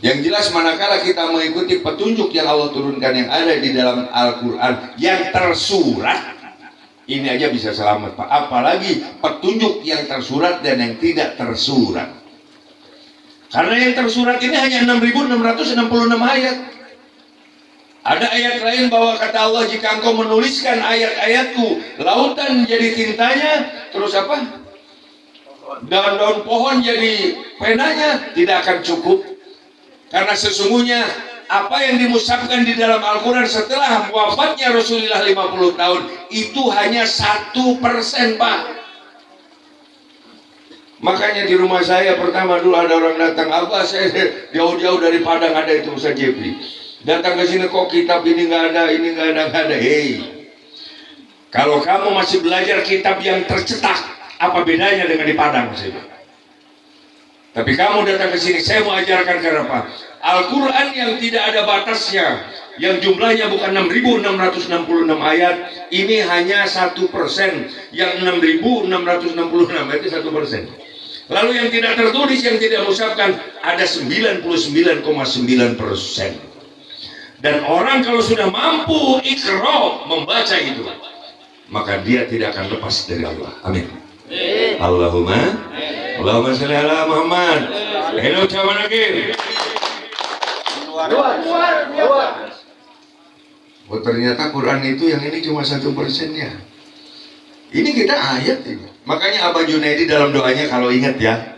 Yang jelas manakala kita mengikuti petunjuk yang Allah turunkan yang ada di dalam Al-Quran yang tersurat, ini aja bisa selamat Pak. Apalagi petunjuk yang tersurat dan yang tidak tersurat. Karena yang tersurat ini hanya 6.666 ayat. Ada ayat lain bahwa kata Allah, jika engkau menuliskan ayat-ayatku lautan jadi tintanya, terus apa? Daun-daun pohon jadi penanya, tidak akan cukup. Karena sesungguhnya apa yang dimusabkan di dalam Al-Quran setelah wafatnya Rasulullah 50 tahun itu hanya 1% Pak. Makanya di rumah saya pertama dulu ada orang datang, Abah saya jauh-jauh dari Padang ada itu Ustaz Jepri. Datang ke sini kok kitab ini nggak ada, ini nggak ada, nggak ada. Hei, kalau kamu masih belajar kitab yang tercetak, apa bedanya dengan di Padang saya? Tapi kamu datang ke sini, saya mau ajarkan karena apa? Al-Quran yang tidak ada batasnya, yang jumlahnya bukan 6.666 ayat, ini hanya 1%. Yang 6.666 itu 1%. Lalu yang tidak tertulis, yang tidak musabkan, ada 99,9%. Dan orang kalau sudah mampu ikra membaca itu, maka dia tidak akan lepas dari Allah. Amin. Allahumma sholli ala Muhammad. Hello ucapan lagi. Oh ternyata Quran itu yang ini cuma 1% ya. Ini kita ayat ini. Makanya Abah Junaidi dalam doanya kalau ingat ya,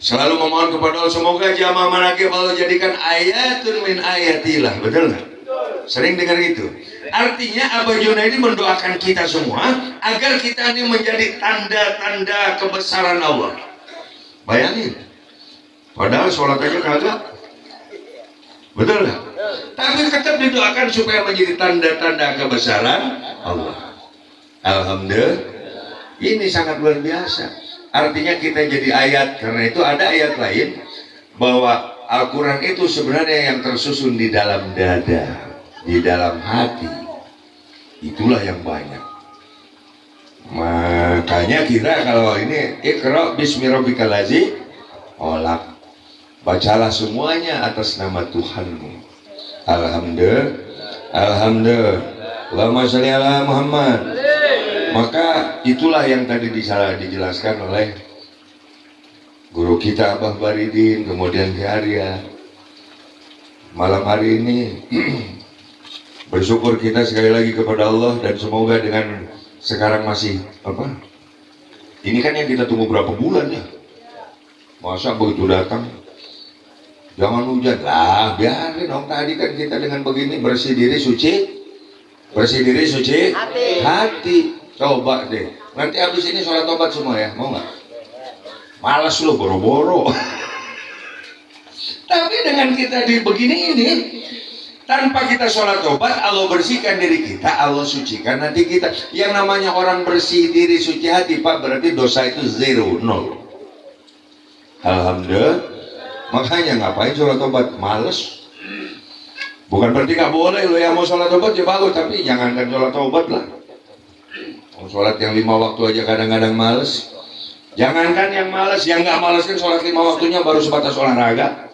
selalu memohon kepada Allah semoga jamaah manaqib Allah jadikan ayatun min ayatillah. Betul nggak? Sering dengar itu. Artinya Abah Junaidi mendoakan kita semua agar kita ini menjadi tanda-tanda kebesaran Allah. Bayangin, padahal sholat aja kagak, betul nggak? Tapi tetap didoakan supaya menjadi tanda-tanda kebesaran Allah. Alhamdulillah, ini sangat luar biasa. Artinya kita jadi ayat, karena itu ada ayat lain bahwa Al-Quran itu sebenarnya yang tersusun di dalam dada, di dalam hati. Itulah yang banyak. Makanya kita kalau ini Iqra bismi rabbikal ladzi khalaq, bacalah semuanya atas nama Tuhanmu. Alhamdulillah, alhamdulillah. Allahumma sholli ala Muhammad. Maka itulah yang tadi dijelaskan oleh guru kita Abah Baridin, kemudian Ki Arya. Malam hari ini bersyukur kita sekali lagi kepada Allah, dan semoga dengan sekarang masih apa? Ini kan yang kita tunggu berapa bulan ya? Masa begitu datang jangan hujan lah, biarin dong. Tadi kan kita dengan begini bersih diri suci, bersih diri suci hati. Coba deh, nanti habis ini sholat tobat semua ya, mau nggak? Malas lo boro-boro. Tapi dengan kita di begini ini, tanpa kita sholat tobat, Allah bersihkan diri kita, Allah sucikan hati kita. Yang namanya orang bersih diri, suci hati, Pak, berarti dosa itu 0, 0. Alhamdulillah. Makanya ngapain sholat tobat? Males. Bukan berarti nggak boleh lo yang mau sholat tobat ya bagus, tapi jangankan sholat tobat lah. Mau sholat yang 5 waktu aja kadang-kadang males. Jangankan yang males, yang nggak males kan sholat 5 waktunya baru sebatas olahraga.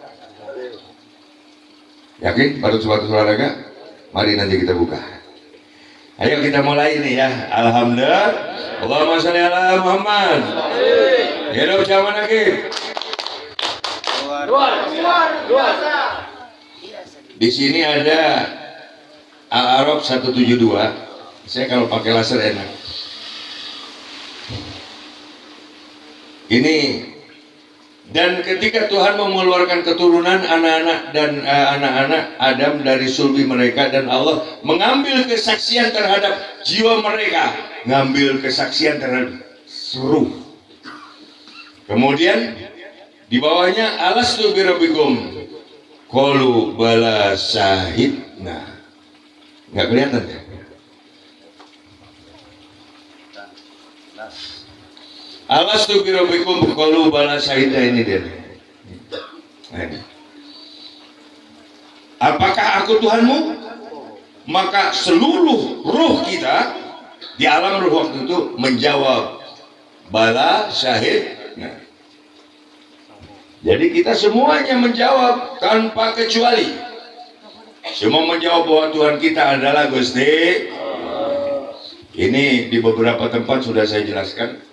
Yakin? Baru sebatas olahraga? Mari nanti kita buka. Ayo kita mulai nih ya. Alhamdulillah. Allahumma sholli ala Muhammad. Hidup zaman lagi. Luar. Di sini ada Al-Araf 172. Saya kalau pakai laser enak. Ini, dan ketika Tuhan mengeluarkan keturunan anak-anak dan anak-anak Adam dari sulbi mereka, dan Allah mengambil kesaksian terhadap jiwa mereka, ngambil kesaksian terhadap seluruh. Kemudian di bawahnya alastu birabbikum qalu bala syahidna. Nggak kelihatan ya? Alastu birabbikum qalu bala syahidna, ini dia. Nah, apakah aku Tuhanmu? Maka seluruh ruh kita di alam ruh waktu itu menjawab bala syahidna. Jadi kita semuanya menjawab tanpa kecuali. Semua menjawab bahwa Tuhan kita adalah Gusti. Ini di beberapa tempat sudah saya jelaskan.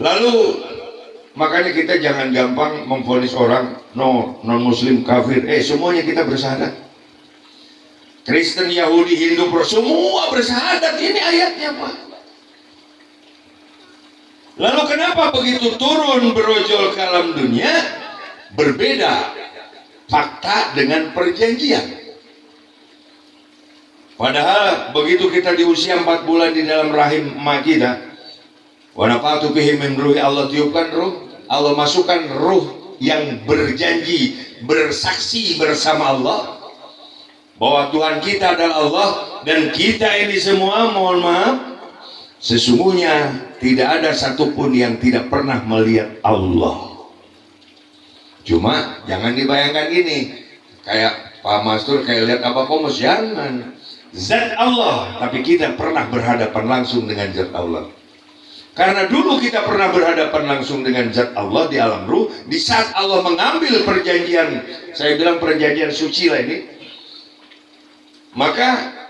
Lalu makanya kita jangan gampang memvonis orang non muslim, kafir. Semuanya kita bersahadat. Kristen, Yahudi, Hindu, semua bersahadat. Ini ayatnya, Pak. Lalu kenapa begitu turun berojol ke alam dunia berbeda fakta dengan perjanjian? Padahal begitu kita di usia 4 bulan di dalam rahim emak kita, wa nafatu fihi min ruhi, Allah tiupkan ruh, Allah masukkan ruh yang berjanji, bersaksi bersama Allah bahwa Tuhan kita adalah Allah, dan kita ini semua, mohon maaf, sesungguhnya tidak ada satupun yang tidak pernah melihat Allah. Cuma jangan dibayangkan gini, kayak Pak Mastur kayak lihat apa komus, jangan. Zat Allah, tapi kita pernah berhadapan langsung dengan zat Allah. Karena dulu kita pernah berhadapan langsung dengan zat Allah di alam ruh, di saat Allah mengambil perjanjian, saya bilang perjanjian suci lah ini, maka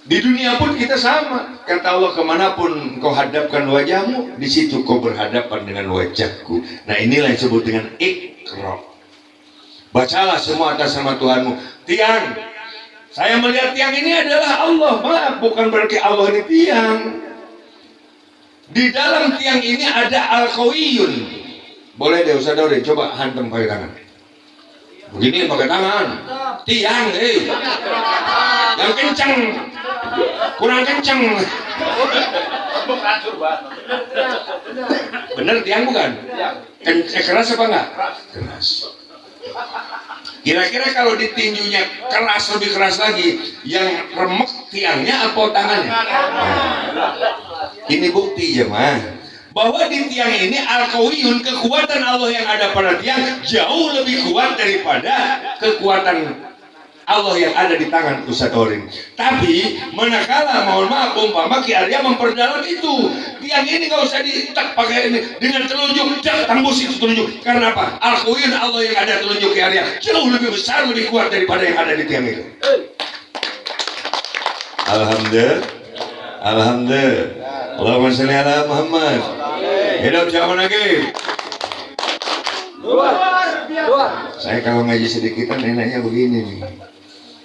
di dunia pun kita sama. Kata Allah, kemanapun kau hadapkan wajahmu, di situ kau berhadapan dengan wajahku. Nah, inilah yang disebut dengan Iqra. Bacalah semua atas nama Tuhanmu. Tiang, saya melihat tiang ini adalah Allah. Maaf, bukan berarti Allah ini tiang. Di dalam tiang ini ada Al-Qawiyun. Boleh deh Ustaz Daudi, coba hantam pakai tangan. Begini pakai tangan. Tiang, yang kencang. Kurang kencang. Bener tiang bukan? Keras apa enggak? Keras. Kira-kira kalau ditinjunya keras, lebih keras lagi, yang remek tiangnya apa tangannya? Ini bukti jemaah bahwa di tiang ini Al-Qawiyun, kekuatan Allah yang ada pada tiang jauh lebih kuat daripada kekuatan Allah yang ada di tangan Ustaz Orin. Tapi manakala, mohon maaf, umpama Ki Arya memperdalam itu, tiang ini nggak usah ditak pakai ini dengan telunjuk, dak tembus itu telunjuk. Karena apa? Al-Qawiyun, Allah yang ada telunjuk Ki Arya jauh lebih besar, lebih kuat daripada yang ada di tiang itu. Alhamdulillah. Alhamdulillah. Allahumma sholli ala Muhammad. Hidup zaman lagi. Luar. Saya kalau ngaji sedikitan enaknya begini nih.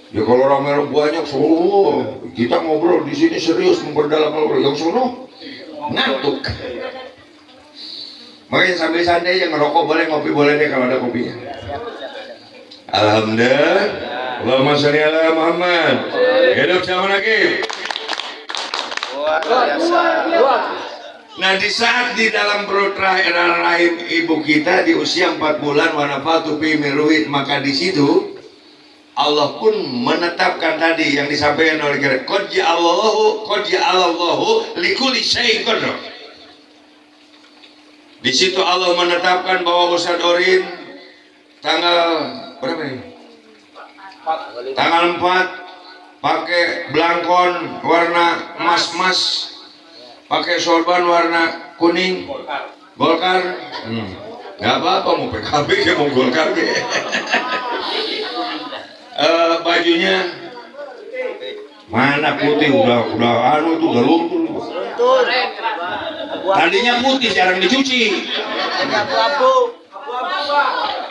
Ya kalau ramai banyak kita ngobrol di sini serius memperdalam ngobrol, yang sono ngantuk. Makanya sambil santai aja, ngerokok boleh, ngopi boleh deh kalau ada kopinya. Alhamdulillah. Allahumma sholli ala Muhammad. Hidup zaman lagi. Nah, di saat di dalam perut rahim ibu kita di usia 4 bulan wanafatu fi miruit, maka di situ Allah pun menetapkan tadi yang disampaikan oleh kita, qad ja'alallahu likulli syai'in qadra. Di situ Allah menetapkan bahwa Ustaz Orin tanggal berapa ini? Tanggal 4 pakai belangkon warna emas-emas, pakai sorban warna kuning, Golkar. Nggak apa-apa, mau PKB ke mau Golkar ke. Bajunya mana putih, udah anu tuh udah luntur. Tadinya putih, jarang dicuci.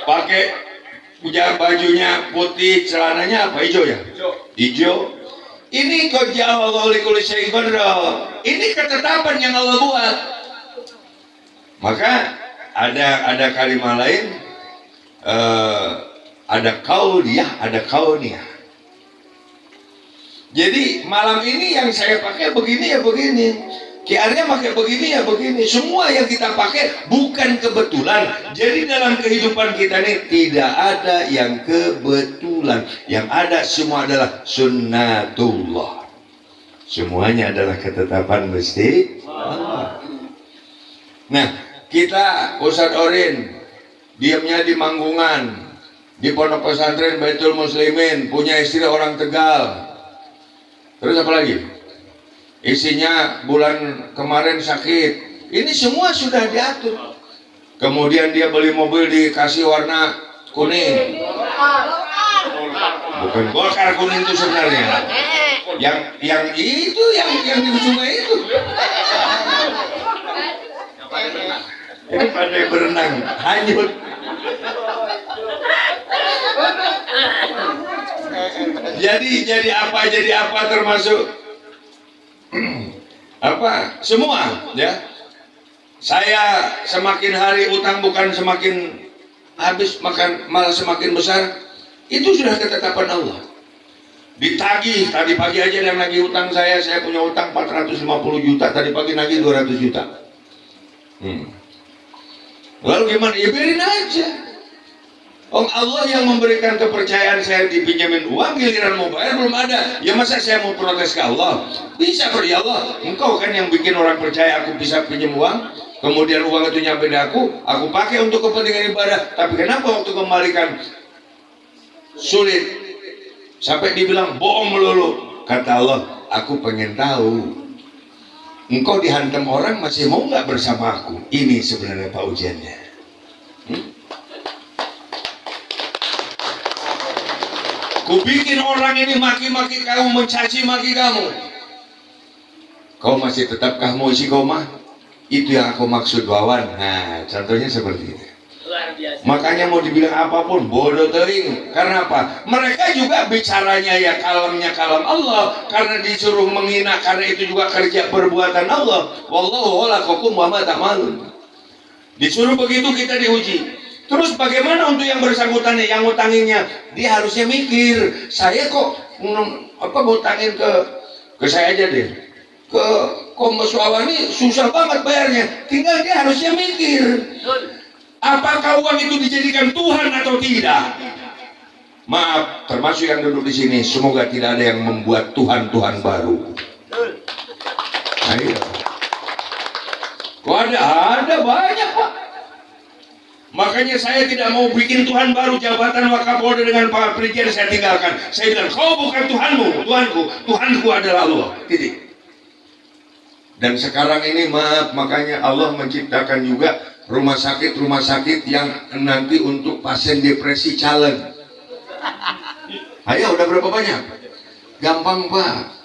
Pakai bajunya putih, celananya apa, hijau ya? Hijau. Ini qad ja'alallahu likulli syai'in qadra. Ini ketetapan yang Allah buat. Maka ada kalimat lain, ada kauliyah, ada kauniyah. Jadi malam ini yang saya pakai begini ya begini, Ki Arya pakai begini ya begini. Semua yang kita pakai bukan kebetulan. Jadi dalam kehidupan kita ini tidak ada yang kebetulan. Yang ada semua adalah sunnatullah. Semuanya adalah ketetapan Gusti Allah. Nah, kita Ustaz Orin diamnya di Manggungan, di Pondok Pesantren Baitul Muslimin, punya istri orang Tegal. Terus apa lagi? Isinya bulan kemarin sakit. Ini semua sudah diatur. Kemudian dia beli mobil dikasih warna kuning. Bukan Golkar kuning itu sebenarnya. Yang itu yang di sungai itu. Ini pandai berenang, hanyut. Jadi apa termasuk apa semua ya. Saya semakin hari utang bukan semakin habis, malah semakin besar. Itu sudah ketetapan Allah. Ditagih, tadi pagi aja yang nagih utang saya punya utang 450 juta, tadi pagi nagih 200 juta. Lalu gimana? Ya biarin aja. Allah yang memberikan kepercayaan saya dipinjamin uang, giliran mau bayar belum ada. Ya masa saya mau protes ke Allah? Bisa kok, ya Allah. Engkau kan yang bikin orang percaya aku bisa pinjam uang, kemudian uang itu nyampe di aku pakai untuk kepentingan ibadah. Tapi kenapa waktu kembalikan sulit? Sampai dibilang bohong melulu. Kata Allah, aku pengen tahu engkau dihantam orang masih mau nggak bersama aku. Ini sebenarnya Pak ujiannya. Ku bikin orang ini maki-maki kamu, mencaci maki kamu. Kau masih tetapkah mau istiqomah? Itu yang aku maksud Wawan. Nah, contohnya seperti itu. Luar biasa. Makanya mau dibilang apapun bodoh teuing. Karena apa? Mereka juga bicaranya ya kalamnya kalam Allah, karena disuruh menghina, karena itu juga kerja perbuatan Allah. Wallahu khalaqakum wa ma ta'malun. Disuruh begitu kita diuji. Terus bagaimana untuk yang bersangkutan, yang ngutanginnya? Dia harusnya mikir, saya kok ngutangin ke saya aja deh. Ke Kombes Wawani susah banget bayarnya. Tinggal dia harusnya mikir, apakah uang itu dijadikan Tuhan atau tidak? Maaf, termasuk yang duduk di sini, semoga tidak ada yang membuat Tuhan-Tuhan baru. Ayo. Kok ada banyak Pak. Makanya saya tidak mau bikin Tuhan baru, jabatan Wakapolda dengan Pak Presiden saya tinggalkan. Saya bilang, kau bukan Tuhanmu, Tuhanku. Tuhanku adalah Allah. Titik. Dan sekarang ini maaf, makanya Allah menciptakan juga rumah sakit yang nanti untuk pasien depresi challenge. Ayo, udah berapa banyak? Gampang Pak.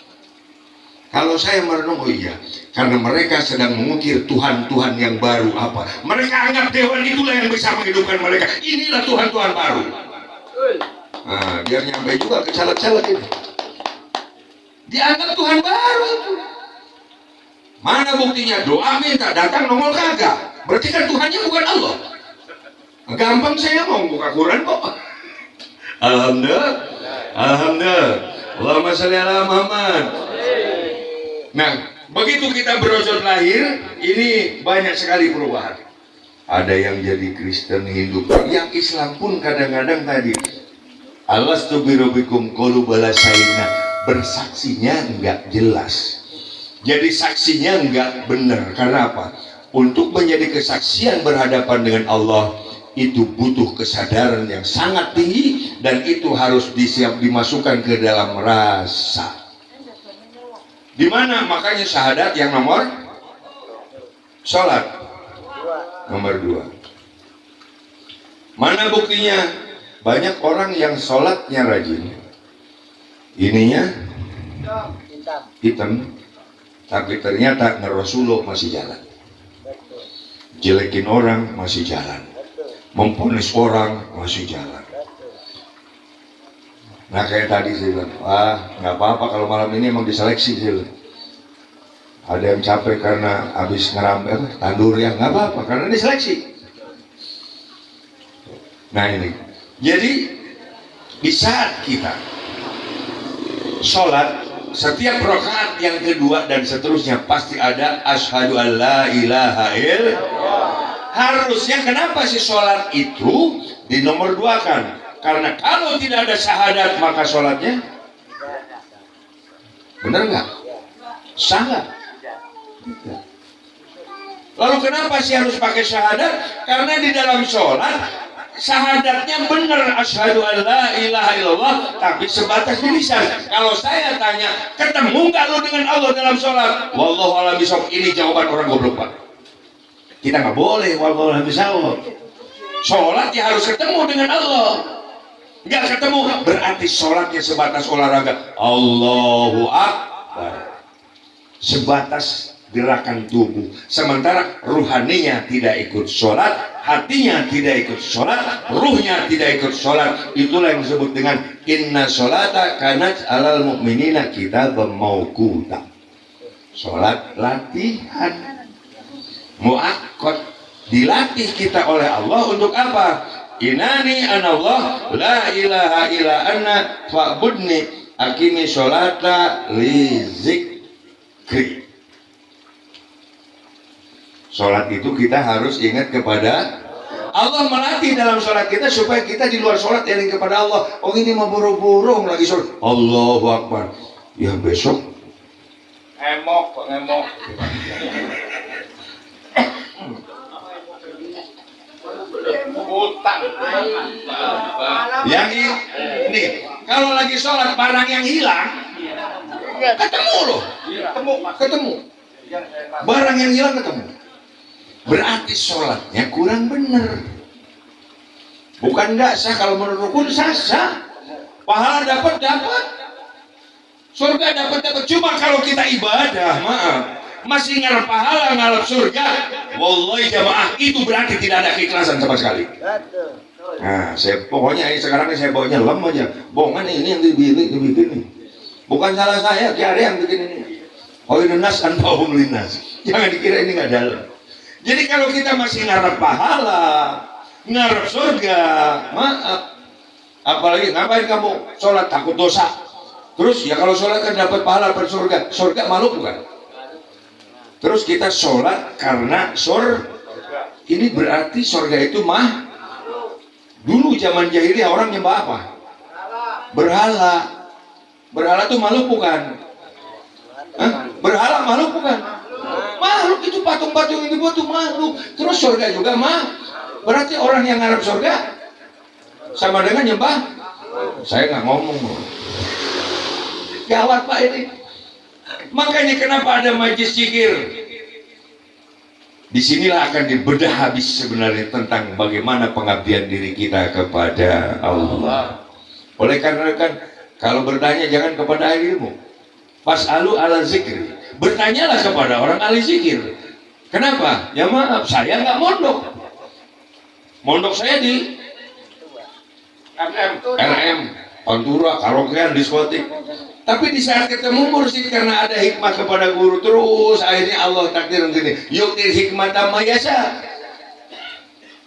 Kalau saya merenung, oh iya, karena mereka sedang mengukir Tuhan-Tuhan yang baru apa. Mereka anggap dewan itulah yang bisa menghidupkan mereka. Inilah Tuhan-Tuhan baru. Nah, biar nyampe juga ke caleg-caleg ini. Dianggap Tuhan baru itu. Mana buktinya? Doa minta, datang nongol kagak. Berarti kan Tuhannya bukan Allah. Gampang saya mau buka Quran kok. Alhamdulillah. Allahumma sholli ala Muhammad. Nah, begitu kita berotot lahir, ini banyak sekali perubahan. Ada yang jadi Kristen, Hindu, yang Islam pun kadang-kadang tadi alastu birabbikum qalu bala syahidna, bersaksinya enggak jelas. Jadi saksinya enggak benar. Karena apa? Untuk menjadi kesaksian berhadapan dengan Allah itu butuh kesadaran yang sangat tinggi, dan itu harus dimasukkan ke dalam rasa. Di mana makanya syahadat yang nomor sholat nomor 2. Mana buktinya? Banyak orang yang sholatnya rajin, ininya hitam, tapi ternyata ngerosuluh masih jalan, jelekin orang masih jalan, memponis orang masih jalan. Nah kayak tadi saya bilang, nggak apa-apa kalau malam ini emang diseleksi sih. Ada yang capek karena habis ngerambel tandur, ya nggak apa-apa karena diseleksi. Nah ini, jadi di saat kita sholat, setiap rakaat yang kedua dan seterusnya pasti ada asyhadu an la ilaha illallah. Harusnya kenapa sih sholat itu dinomor 2 kan? Karena kalau tidak ada syahadat maka sholatnya benar nggak? Sah nggak? Lalu kenapa sih harus pakai syahadat? Karena di dalam sholat syahadatnya benar, asyhadu an la ilaha illallah, tapi sebatas di lisan. Kalau saya tanya, ketemu nggak lo dengan Allah dalam sholat? Wallahu a'lam bishawab. Ini jawaban orang goblok, Pak. Kita nggak boleh wallahu a'lam bishawab. Sholat ya harus ketemu dengan Allah. Nggak ketemu berarti sholatnya sebatas olahraga. Allahu Akbar, sebatas gerakan tubuh. Sementara ruhaninya tidak ikut sholat, hatinya tidak ikut sholat, ruhnya tidak ikut sholat. Itulah yang disebut dengan inna sholata kanat alal mu'minina kitaban mauquta. Sholat latihan, muakkad, dilatih kita oleh Allah untuk apa? Inani anallah la ilaha illa anna fa'budni akimi sholata li zikri. Sholat itu kita harus ingat kepada Allah, melatih dalam sholat kita supaya kita di luar sholat eling kepada Allah. Oh ini mau buru-buru lagi sholat, Allahu Akbar, ya besok ngemok. Utang. yang ini kalau lagi sholat barang yang hilang ketemu loh, ketemu barang yang hilang ketemu, berarti sholatnya kurang bener. Bukan nggak sah, kalau menurut rukun sah, pahala dapat, surga dapat. Cuma kalau kita ibadah, maaf, masih ngarep pahala, ngarep surga, wallahi jamaah, itu berarti tidak ada keikhlasan sama sekali. Nah, pokoknya sekarang ini saya bawanya lem aja. Bohongan ini yang dibikin nih. Bukan salah saya, ada yang bikin ini. Khairun nas anfa'uhum linnas. Jangan dikira ini nggak dalam. Jadi kalau kita masih ngarep pahala, ngarep surga, maaf. Apalagi ngapain kamu sholat takut dosa? Terus ya kalau sholat kan dapat pahala per surga. Surga malu bukan? Terus kita sholat karena ini berarti surga itu dulu zaman jahiliyah orang nyembah apa? Berhala tuh makhluk bukan? Berhala makhluk bukan? Makhluk itu patung-patung yang dibuat tuh makhluk. Terus surga juga berarti orang yang ngarep surga sama dengan nyembah. Saya nggak ngomong loh. Gawat Pak ini. Makanya kenapa ada majlis zikir? Disinilah akan dibedah habis sebenarnya tentang bagaimana pengabdian diri kita kepada Allah. Oleh karena kan kalau bertanya jangan kepada ahli ilmu. Fas'alu ala zikri. Bertanyalah kepada orang ahli zikir. Kenapa? Ya maaf, saya nggak mondok. Mondok saya di RM, Pantura, karaokean, diskotik. Tapi di saat ketemu mursyid karena ada hikmah kepada guru, terus akhirnya Allah takdir begini, yuktir hikmatan mayasa.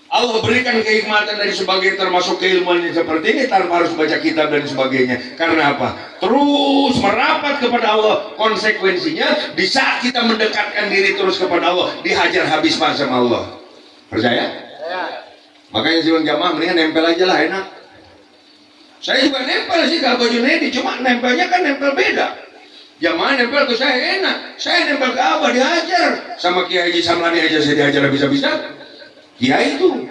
Allah berikan kehikmatan dari sebagian termasuk keilmuan yang seperti ini tanpa harus baca kitab dan sebagainya. Karena apa? terus merapat kepada Allah. Konsekuensinya di saat kita mendekatkan diri terus kepada Allah, dihajar habis pak sama Allah. Percaya? Makanya sebelum jamaah mendingan nempel aja lah, enak. Saya juga nempel sih ke Abah Junedi, cuma nempelnya kan nempel beda. Jamaah nempel ke saya enak, saya nempel ke Abah dihajar. Sama Kiai Haji Samlani aja saya dihajar bisa-bisa. Kiai itu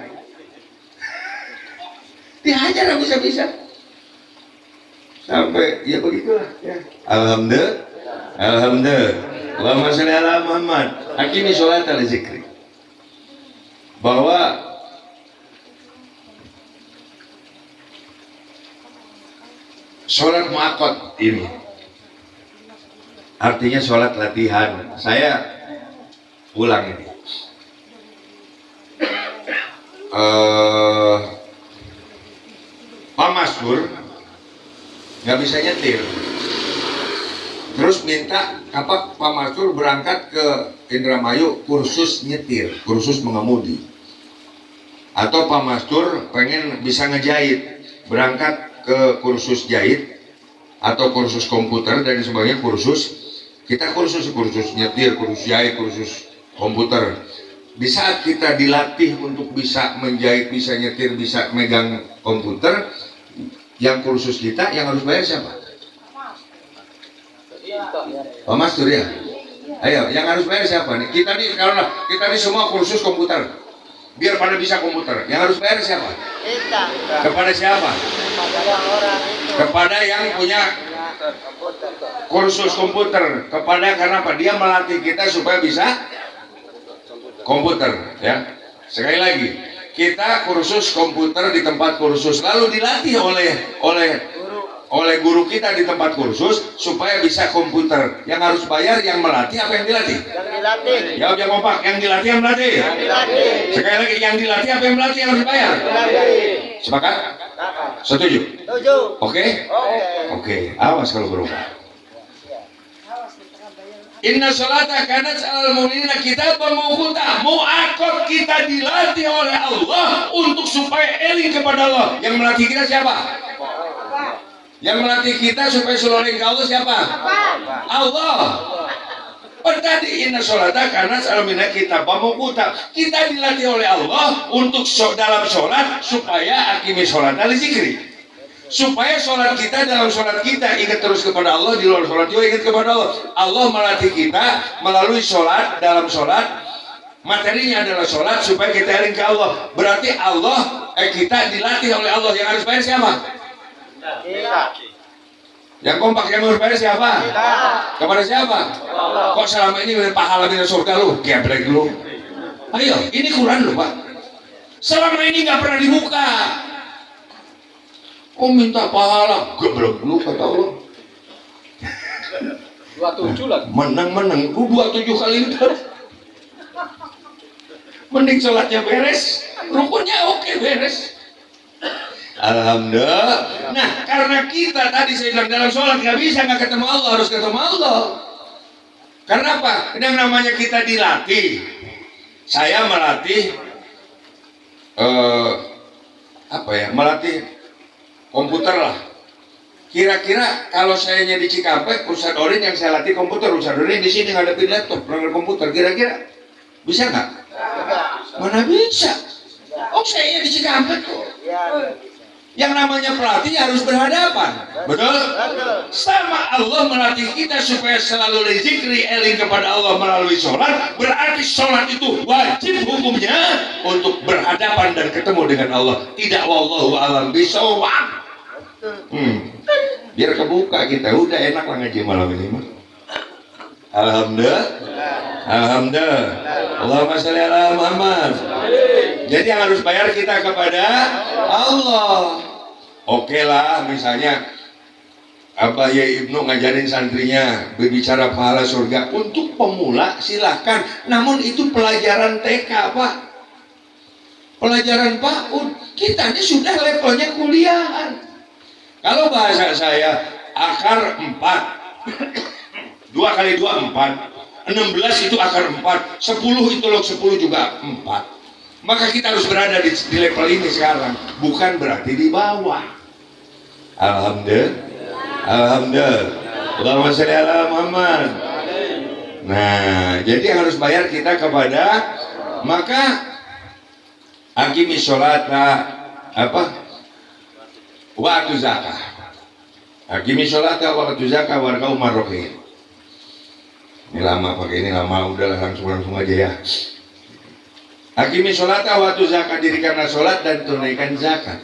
dihajar bisa-bisa. Sampai ya begitulah ya. Alhamdulillah. Alhamdulillah. Allahumma sholli ala Muhammad. Hakimi sholat al zikri. Bahwa sholat muakkad ini artinya sholat latihan. Saya ulang ini. Pak Maskur nggak bisa nyetir, terus minta Pak Maskur berangkat ke Indramayu kursus nyetir, kursus mengemudi. Atau Pak Maskur pengen bisa ngejahit, berangkat ke kursus jahit atau kursus komputer dan sebagainya. Kursus nyetir, kursus jahit, kursus komputer. Di saat kita dilatih untuk bisa menjahit, bisa nyetir, bisa megang komputer, yang kursus kita yang harus bayar siapa? Pak Mastur ya? Ayo, yang harus bayar siapa nih? Kita nih, kalau kita nih semua kursus komputer, biar pada bisa komputer. Yang harus bayar siapa? Kita. Kepada siapa? Kepada yang punya kursus komputer. Kepada, karena apa? Dia melatih kita supaya bisa komputer, ya. Sekali lagi, kita kursus komputer di tempat kursus, lalu dilatih oleh guru kita di tempat kursus supaya bisa komputer. Yang harus bayar yang melatih apa yang dilatih? Yang dilatih. Jawab yang kompak. Yang dilatih yang melatih. Yang dilatih. Sekali lagi, yang dilatih apa yang melatih yang harus bayar? Sepakat? Setuju? Setuju. Oke? Oke. Awas kalau berubah. Inna sholata kanat alal mu'minina kitaban mawquta. Muakkad, kita dilatih oleh Allah untuk supaya eling kepada Allah. Yang melatih kita siapa? Yang melatih kita supaya selalu eling ke Allah siapa? Allah. Tadi inna sholata kanat alal mu'minina kitaban mawquta. Kita dilatih oleh Allah untuk dalam sholat supaya akimi sholat al zikri. Supaya sholat kita, dalam sholat kita ingat terus kepada Allah, di luar sholat juga ingat kepada Allah. Allah melatih kita melalui sholat, dalam sholat materinya adalah sholat supaya kita eling ke Allah. Berarti kita dilatih oleh Allah. Yang harus bayar siapa? Yang kompak, yang harus bayar siapa? Kepada siapa? Kok selama ini pahala bina surga lu? Geblek lu. Ayo, ini Quran lu Pak. Selama ini nggak pernah dibuka. Oh minta pahala, geblek lu kata Allah. 27 lagi. Menang, lu 27 kali udah. Mending sholatnya beres, rukunnya oke beres. Alhamdulillah. Nah, karena kita tadi saya bilang dalam sholat nggak bisa nggak ketemu Allah, harus ketemu Allah. Karena apa? Yang namanya kita dilatih. Saya melatih melatih komputer lah. Kira-kira kalau saya di Cikampek, Ustadz Orin yang saya latih komputer, Ustadz Orin di sini ngadepin laptop, pelanggan komputer, kira-kira bisa nggak? Mana bisa? Oh saya di Cikampek kok. Yang namanya pelatih harus berhadapan, betul? Sama Allah melatih kita supaya selalu zikri, eling kepada Allah melalui sholat. Berarti sholat itu wajib hukumnya untuk berhadapan dan ketemu dengan Allah. Tidak wallahu alam bisawab. Biar kebuka kita, udah enak lah ngaji malam ini mah. Alhamdulillah. Alhamdulillah. Allahumma sholli ala Muhammad. Jadi yang harus bayar kita kepada Allah. Oke lah, misalnya Abah Yai Ibnu ngajarin santrinya berbicara pahala surga. Untuk pemula silahkan, namun itu pelajaran TK Pak. Pelajaran PAUD. Kita ini sudah levelnya kuliahan. Kalau bahasa saya, akar 4 2 kali 2 4, 16 itu akar 4, 10 itu log 10 juga 4. Maka kita harus berada di level ini sekarang, bukan berarti di bawah. Alhamdulillah. Alhamdulillah. Allahumma sholli ala Muhammad. Nah, jadi harus bayar kita kepada, maka aqimi sholata wa atu zakah. Aqimi sholata wa atu zakah warka'u marrohin. Ini lama pakai ini lama, udahlah langsung aja ya. Aqimi sholata wa atu zakah, dirikanlah sholat dan tunaikan zakat.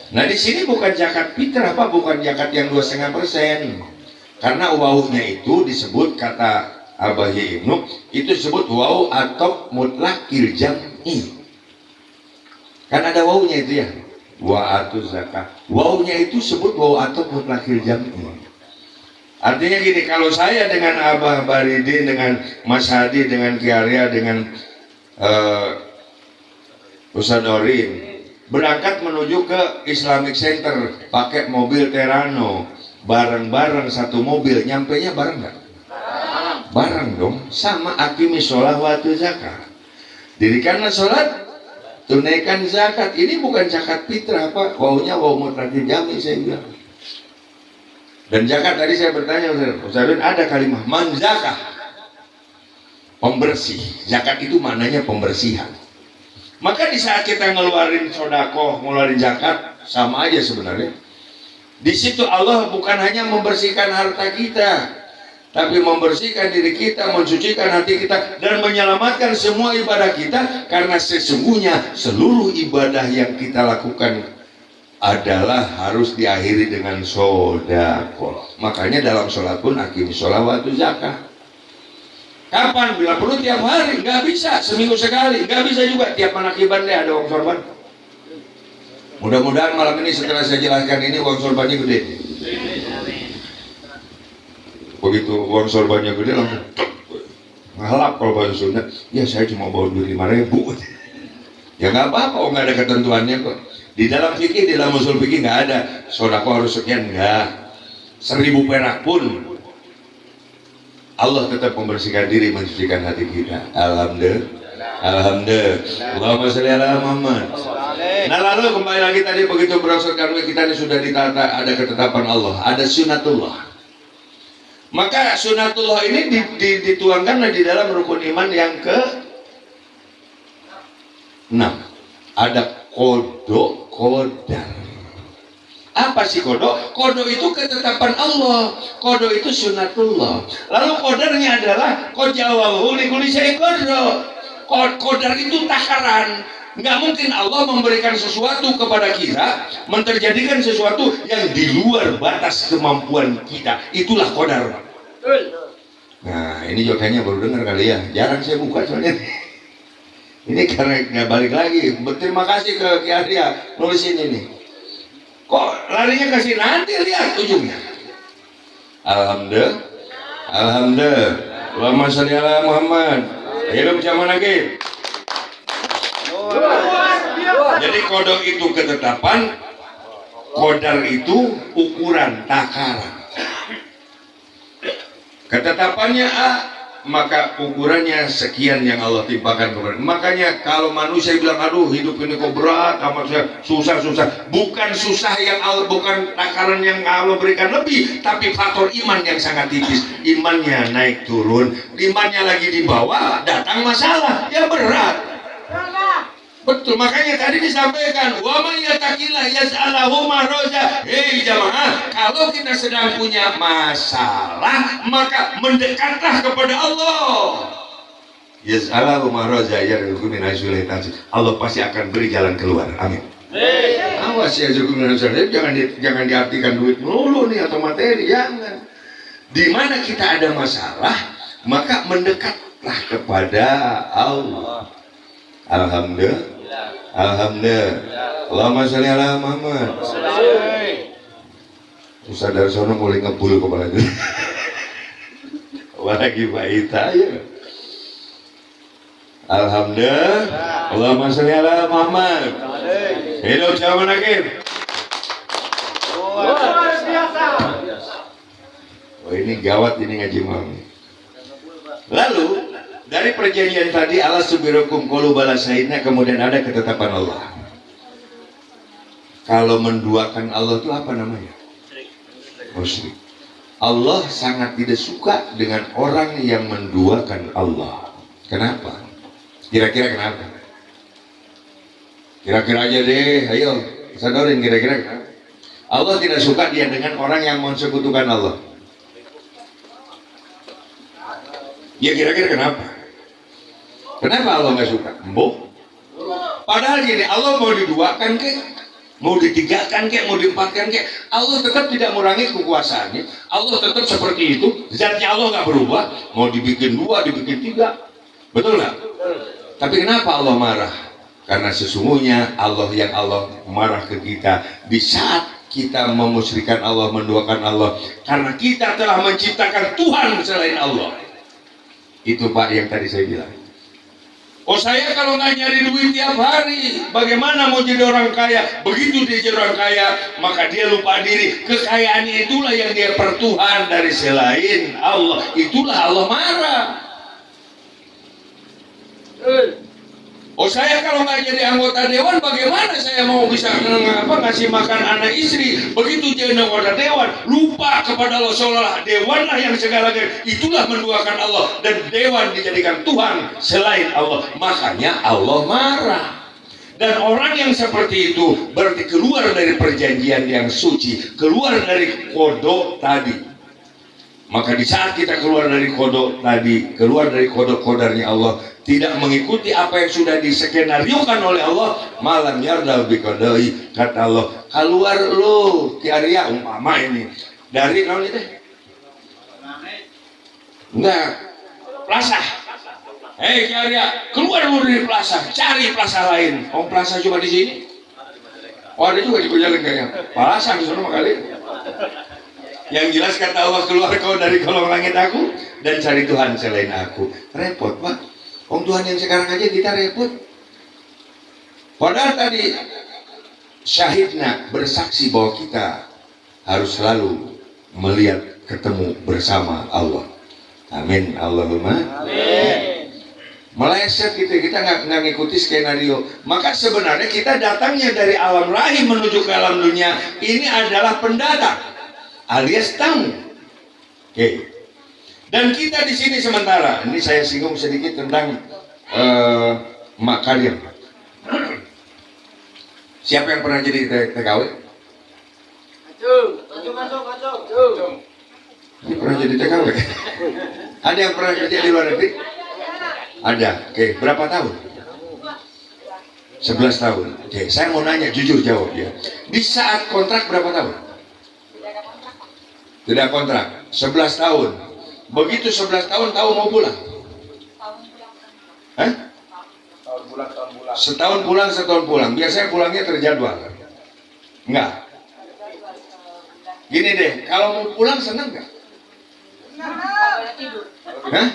Nah di sini bukan zakat fitrah, bukan zakat yang 2,5%. Karena wawunya itu disebut, kata Abah Ibnu, itu disebut wawu atau mutlakil jam'i. Kan ada wawunya itu ya, wa atu zakah. Wawunya itu sebut wawu atau mutlakil jam'i. Artinya gini, kalau saya dengan Abah Baridin, dengan Mas Hadi, dengan Ki Arya, dengan Ustaz Dorin berangkat menuju ke Islamic Center pakai mobil Terano, bareng-bareng satu mobil, nyampenya bareng nggak? Bareng dong. Sama aqimi sholat wa atu zakah, dirikanlah sholat, tunaikan zakat. Ini bukan zakat fitrah, wawunya wawu mutlakil jam'i saya bilang. Dan zakat tadi saya bertanya Ustaz, ada kalimat man zakah, pembersih. Zakat itu maknanya pembersihan. Maka di saat kita ngeluarin sodako, ngeluarin zakat, sama aja sebenarnya. Di situ Allah bukan hanya membersihkan harta kita, tapi membersihkan diri kita, mensucikan hati kita, dan menyelamatkan semua ibadah kita. Karena sesungguhnya seluruh ibadah yang kita lakukan adalah harus diakhiri dengan sodako. Makanya dalam sholat pun aqimi sholat wa atu zakah. Kapan? Bila perlu tiap hari, nggak bisa seminggu sekali, nggak bisa juga tiap manakiban deh ada uang sorban. Mudah-mudahan malam ini setelah saya jelaskan ini uang sorbannya gede. Begitu uang sorbannya gede langsung ngalap kalau bahasa Sunda. Ya saya cuma bawa duit 5.000. Ya nggak apa-apa, nggak ada ketentuannya kok. Di dalam fikih, di dalam usul fikih nggak ada sodako harus sekian, nggak. 1.000 perak pun Allah tetap membersihkan diri, mensucikan hati kita. Alhamdulillah. Alhamdulillah. Allahumma sholli ala Muhammad. Nah lalu kembali lagi tadi, begitu berasal karena kita ini sudah ditata, ada ketetapan Allah, ada sunatullah. Maka sunatullah ini dituangkan di dalam rukun iman yang ke-6. Ada kodo, kodar. Apa sih kodo? Kodo itu ketetapan Allah, kodo itu sunatullah. Lalu kodarnya adalah kojawahu likuli syai'in kodo. Kodar itu takaran. Nggak mungkin Allah memberikan sesuatu kepada kita, menterjadikan sesuatu yang di luar batas kemampuan kita. Itulah kodar. Nah ini jokannya baru dengar kali ya, jarang saya buka soalnya. Ini karena nggak balik lagi. Berterima kasih ke Ki Arya nulis ini nih. Kok larinya kasih nanti, lihat ujungnya. Alhamdulillah. Alhamdulillah. Allahumma sholli ala Muhammad. Hidup zaman lagi. Jadi kodok itu ketetapan, kodar itu ukuran, takaran. Ketetapannya A, maka ukurannya sekian yang Allah timpakan kepada. Makanya kalau manusia bilang aduh hidup ini kok berat, amat susah, bukan susah yang Allah, bukan takaran yang Allah berikan lebih, tapi faktor iman yang sangat tipis. Imannya naik turun, imannya lagi di bawah, datang masalah, ya berat. Betul, makanya tadi disampaikan wa may yattaqillah yaj'alhu makhraja. Hei jamaah, kalau kita sedang punya masalah, maka mendekatlah kepada Allah. Yaj'alhu makhraja yarzuqhu min haitsu la yahtasib. Allah pasti akan beri jalan keluar. Amin. Awas ya, jangan diartikan duit melulu nih atau materi, jangan. Di mana kita ada masalah, maka mendekatlah kepada Allah. Alhamdulillah. Alhamdulillah. Allahumma sholli ala Muhammad. Ustaz dari sono mulai ngebul kepala itu. Lagi Pak Ita ya. Alhamdulillah. Allahumma sholli ala Muhammad. Hidup zaman akhir. Luar biasa. Oh ini gawat ini ngaji malam. Lalu dari perjanjian tadi Allah subirukum qulu balasaina, kemudian ada ketetapan Allah. Kalau menduakan Allah itu apa namanya? musyrik. Allah sangat tidak suka dengan orang yang menduakan Allah. Kenapa? Kira-kira kenapa? Kira-kira aja deh, ayo sadorin kira-kira kenapa? Allah tidak suka dia dengan orang yang mensekutukan Allah. Ya kira-kira kenapa? Kenapa Allah nggak suka? Mbok. Padahal gini, Allah mau diduakan kek, mau ditigakan kek, mau diempatkan kek, Allah tetap tidak mengurangi kekuasaannya. Allah tetap seperti itu. Zatnya Allah nggak berubah. Mau dibikin 2, dibikin 3, betul nggak? Tapi kenapa Allah marah? Karena sesungguhnya Allah yang Allah marah ke kita di saat kita memusyrikan Allah, menduakan Allah, karena kita telah menciptakan Tuhan selain Allah. Itu Pak yang tadi saya bilang. Oh saya kalau nggak nyari duit tiap hari, bagaimana mau jadi orang kaya? Begitu dia jadi orang kaya, maka dia lupa diri. Kekayaannya itulah yang dia pertuhan dari selain Allah. Itulah Allah marah. Oh saya kalau nggak jadi anggota dewan, bagaimana saya mau bisa ngasih makan anak istri? Begitu jadi anggota dewan, lupa kepada Allah, seolah dewanlah yang segala-galanya. Itulah menduakan Allah, dan dewan dijadikan Tuhan selain Allah. Makanya Allah marah. Dan orang yang seperti itu berarti keluar dari perjanjian yang suci, keluar dari kodok tadi. Maka di saat kita keluar dari kodok tadi, keluar dari kodok-kodarnya Allah, tidak mengikuti apa yang sudah diskenariokan oleh Allah, malam yardal biqadai, kata Allah, keluar lu Ki Arya umpama ini dari naon itu? Enggak, plaza. Hei Ki Arya, keluar lu dari plaza, cari plaza lain. Oh plaza cuma di sini? Oh ada juga di Kujaleng kayaknya. Plaza di sana kali. Yang jelas kata Allah, keluar kau dari kolong langit aku dan cari Tuhan selain aku. Repot Pak. Om Tuhan yang sekarang aja kita repot. Padahal tadi syahidna bersaksi bahwa kita harus selalu melihat ketemu bersama Allah. Amin. Allahumma amin. Meleset gitu, kita nggak ngikuti skenario. Maka sebenarnya kita datangnya dari alam rahim menuju ke alam dunia ini adalah pendatang alias tamu. Oke. Dan kita di sini sementara, ini saya singgung sedikit tentang Mak Kadir. Siapa yang pernah jadi TKW? Ini pernah jadi TKW? Ada yang pernah kerja di luar negeri? Ada. Oke, berapa tahun? 11 tahun. Oke, saya mau nanya, jujur jawab ya. Di saat kontrak berapa tahun? Tidak kontrak. 11 tahun. Begitu 11 tahun tahu mau pulang? Hah? Tahun bulan. Setahun pulang, setahun pulang. Biasanya pulangnya terjadwal. Enggak. Gini deh, kalau mau pulang seneng nggak? Hah?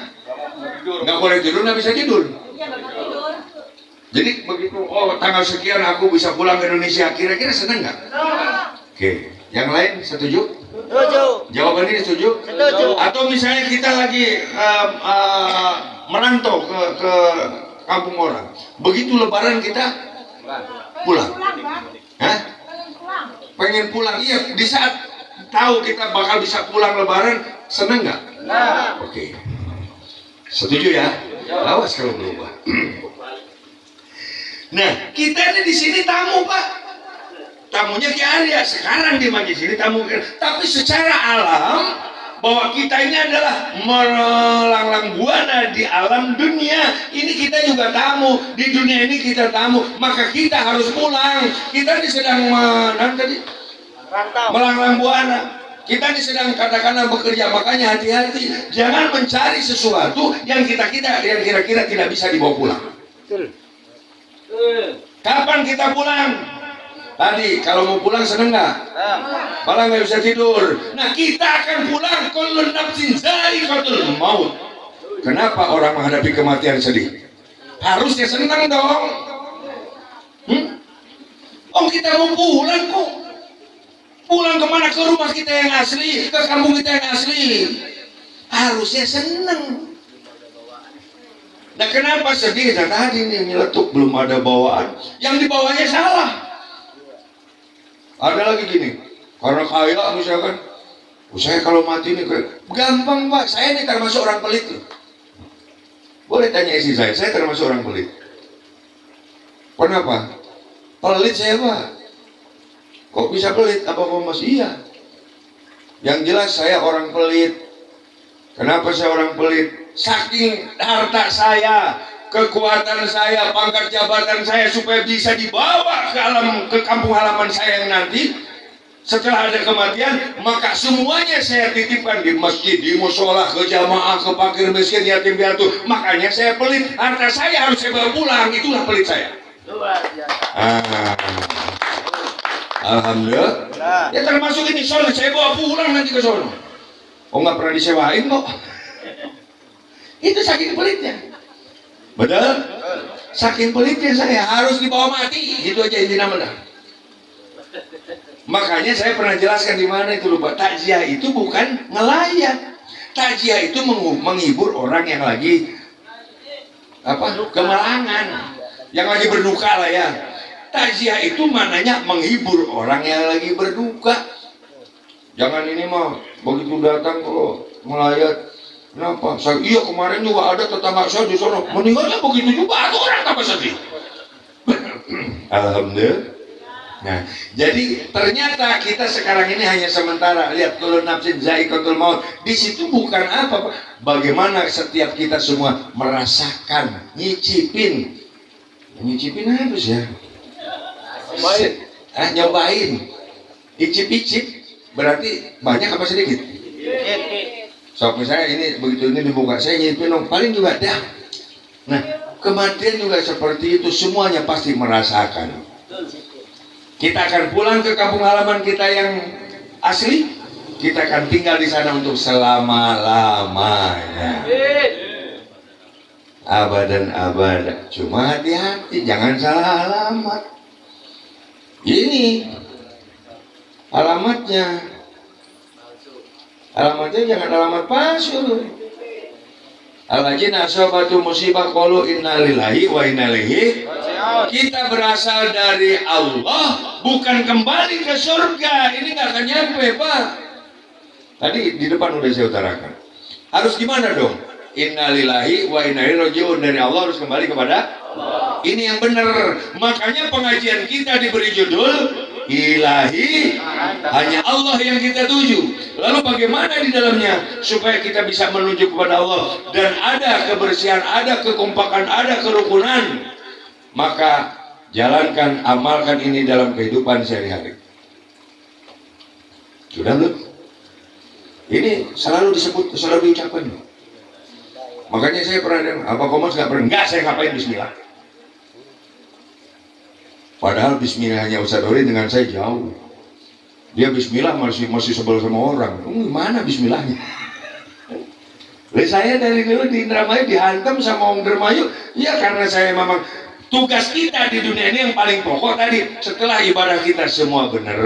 Nggak boleh tidur, nggak bisa tidur. Jadi begitu, oh tanggal sekian aku bisa pulang ke Indonesia, kira-kira seneng nggak? Oke, yang lain setuju? Setuju. Jawaban ini setuju? Setuju. Atau misalnya kita lagi merantau ke kampung orang, begitu Lebaran kita pulang. Hah? Pengen pulang, iya. Di saat tahu kita bakal bisa pulang Lebaran, seneng nggak? Oke. Setuju ya? Awas kalau berubah. Nah, kita ini di sini tamu Pak. Tamunya Ki Arya, sekarang di majlis ini tamu. Tapi secara alam bahwa kita ini adalah melanglang buana di alam dunia. Ini kita juga tamu, di dunia ini kita tamu. Maka kita harus pulang. Kita ini sedang melanglang buana. Kita ini sedang katakanlah bekerja, makanya hati-hati. Jangan mencari sesuatu yang yang kira-kira tidak bisa dibawa pulang. Kapan kita pulang? Tadi kalau mau pulang seneng nggak? Malah nggak bisa tidur. Nah kita akan pulang kullun nafsin za'iqatul maut. Kenapa orang menghadapi kematian sedih? Harusnya senang dong. Oh kita mau pulang kok. Pulang kemana? Ke rumah kita yang asli, ke kampung kita yang asli. Harusnya senang. Nah kenapa sedih? Nah tadi nih nyeletuk belum ada bawaan. Yang dibawanya salah. Ada lagi gini, karena kaya misalkan, Saya kalau mati ini gampang Pak, saya ini termasuk orang pelit loh. Boleh tanya istri saya termasuk orang pelit. Kenapa? Pelit saya Pak. Kok bisa pelit? Apa kok Mas? Iya. Yang jelas saya orang pelit. Kenapa saya orang pelit? Saking harta saya, kekuatan saya, pangkat jabatan saya supaya bisa dibawa ke kampung halaman saya yang nanti setelah ada kematian, maka semuanya saya titipkan di masjid, di musola, ke jamaah, ke fakir miskin, yatim piatu. Makanya saya pelit, harta saya harus saya bawa pulang, itulah pelit saya. Alhamdulillah. Ya termasuk ini soalnya saya bawa pulang nanti ke sono. Oh nggak pernah disewain kok. Itu saking pelitnya. Betul? Saking pelitnya saya harus dibawa mati. Itu aja inti nama. Makanya saya pernah jelaskan di mana itu lupa. Takziah itu bukan ngelayat. Takziah itu menghibur orang yang lagi kemalangan, yang lagi berduka lah ya. Takziah itu maknanya menghibur orang yang lagi berduka. Jangan ini mah begitu datang kok melayat. Kenapa? Iya kemarin juga ada tetangga saya di sana meninggalnya begitu juga, ada orang tambah sedih. Alhamdulillah. Nah, jadi ternyata kita sekarang ini hanya sementara. Lihat kullu nafsin za'iqatul maut. Di situ bukan apa, Pak. Bagaimana setiap kita semua merasakan, nyicipin. Nyicipin apa sih ya? Nyobain. Icip-icip. Berarti banyak apa sedikit? So, misalnya ini begitu ini dibuka, saya nyicipin dong. Paling juga dah. Nah, kematian juga seperti itu. Semuanya pasti merasakan. Kita akan pulang ke kampung halaman kita yang asli. Kita akan tinggal di sana untuk selama-lamanya. Abadan abad. Cuma hati-hati, jangan salah alamat. Ini alamatnya. Alamatnya jangan alamat palsu. Alladzina asabatu musibah qalu innalillahi wa inna ilaihi. Kita berasal dari Allah, bukan kembali ke surga. Ini nggak akan nyampe, Pak. Tadi di depan udah saya utarakan. Harus gimana dong? Innalillahi wa inna ilaihi raji'un. Dari Allah harus kembali kepada Allah. Ini yang benar. Makanya pengajian kita diberi judul Ilahi, hanya Allah yang kita tuju. Lalu bagaimana di dalamnya supaya kita bisa menuju kepada Allah dan ada kebersihan, ada kekompakan, ada kerukunan? Maka jalankan, amalkan ini dalam kehidupan sehari-hari. Sudah belum? Ini selalu disebut, selalu diucapkan. Makanya saya pernah dengar, apa Komos nggak pernah? Enggak, saya ngapain bismillah. Padahal bismillahnya Ustaz Dori dengan saya jauh. Dia bismillah masih sebel sama orang. Gimana bismillahnya? Saya dari dulu di Indramayu dihantam sama Om Dermayu. Ya karena saya memang tugas kita di dunia ini yang paling pokok tadi. Setelah ibadah kita semua benar,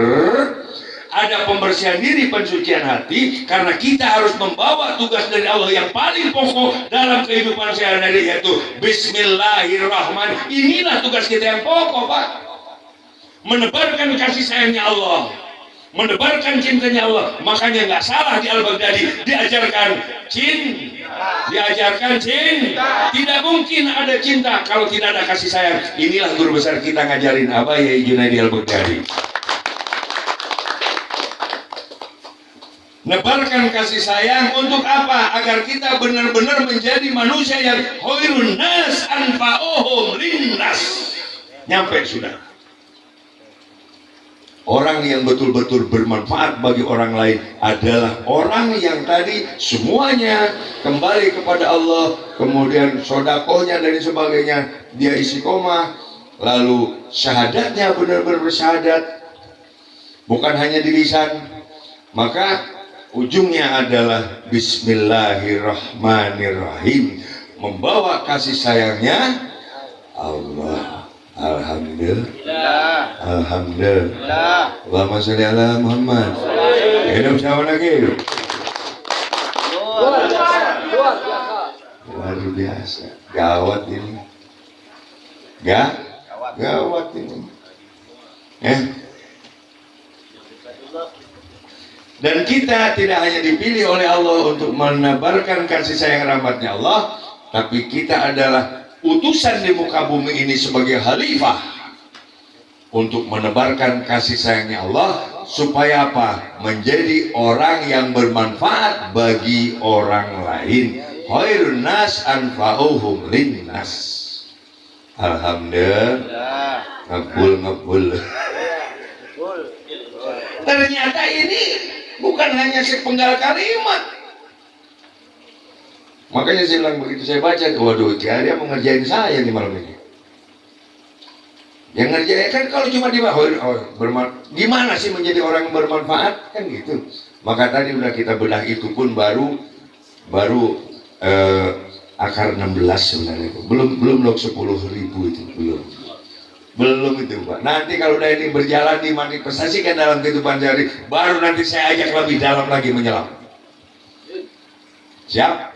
ada pembersihan diri, pensucian hati. Karena kita harus membawa tugas dari Allah yang paling pokok dalam kehidupan sehari-hari, yaitu Bismillahirrahmanirrahim. Inilah tugas kita yang pokok, Pak. Menebarkan kasih sayangnya Allah, menebarkan cintanya Allah. Makanya nggak salah di Al-Baghdadi diajarkan cinta. Tidak mungkin ada cinta kalau tidak ada kasih sayang. Inilah guru besar kita ngajarin apa ya, Junaidi Al-Baghdadi. Nebarkan kasih sayang untuk apa? Agar kita benar-benar menjadi manusia yang khairun nas anfa'uhum linnas. Nyampe sudah. Orang yang betul-betul bermanfaat bagi orang lain adalah orang yang tadi semuanya kembali kepada Allah, kemudian sodakohnya dan sebagainya, dia istiqomah, lalu syahadatnya benar-benar bersyahadat, bukan hanya di lisan. Maka ujungnya adalah Bismillahirrahmanirrahim, membawa kasih sayangnya Allah. Alhamdulillah. Alhamdulillah. Allahumma sholli ala Muhammad. Hidup sama lagi. Luar biasa. Gawat ini. Gawat ini. Dan kita tidak hanya dipilih oleh Allah untuk menebarkan kasih sayang rahmatnya Allah, tapi kita adalah utusan di muka bumi ini sebagai khalifah untuk menebarkan kasih sayangnya Allah, supaya apa? Menjadi orang yang bermanfaat bagi orang lain. Khairun nas anfa'uhum linnas. Alhamdulillah. Ngabul. Ternyata ini bukan hanya sepenggal kalimat. Makanya saya bilang begitu saya baca, waduh, dia mau ngerjain saya di malam ini. Yang ngerjain kan kalau cuma di bawah, gimana sih menjadi orang yang bermanfaat kan gitu. Maka tadi udah kita bedah itu pun baru akar 16 sebenarnya itu. Belum log 10.000 itu belum itu Pak. Nanti kalau udah ini berjalan dimanifestasikan dalam kehidupan sehari, baru nanti saya ajak lebih dalam lagi menyelam. Siap?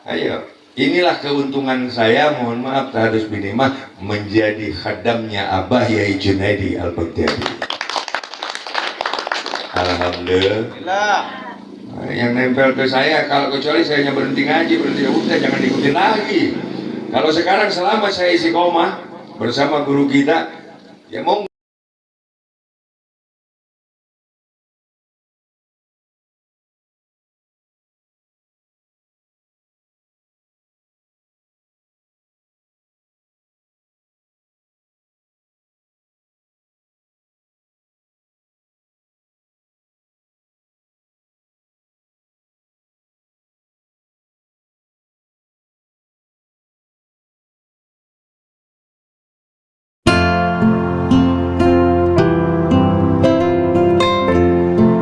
Ayo. Inilah keuntungan saya, mohon maaf harus binimah, menjadi khadamnya Abah Yai Junaidi Al-Baghdadi. Alhamdulillah. Yang nempel ke saya, kalau kecuali saya hanya berhenti ngaji, udah jangan diikutin lagi. Kalau sekarang selama saya isi koma bersama guru kita, ya mau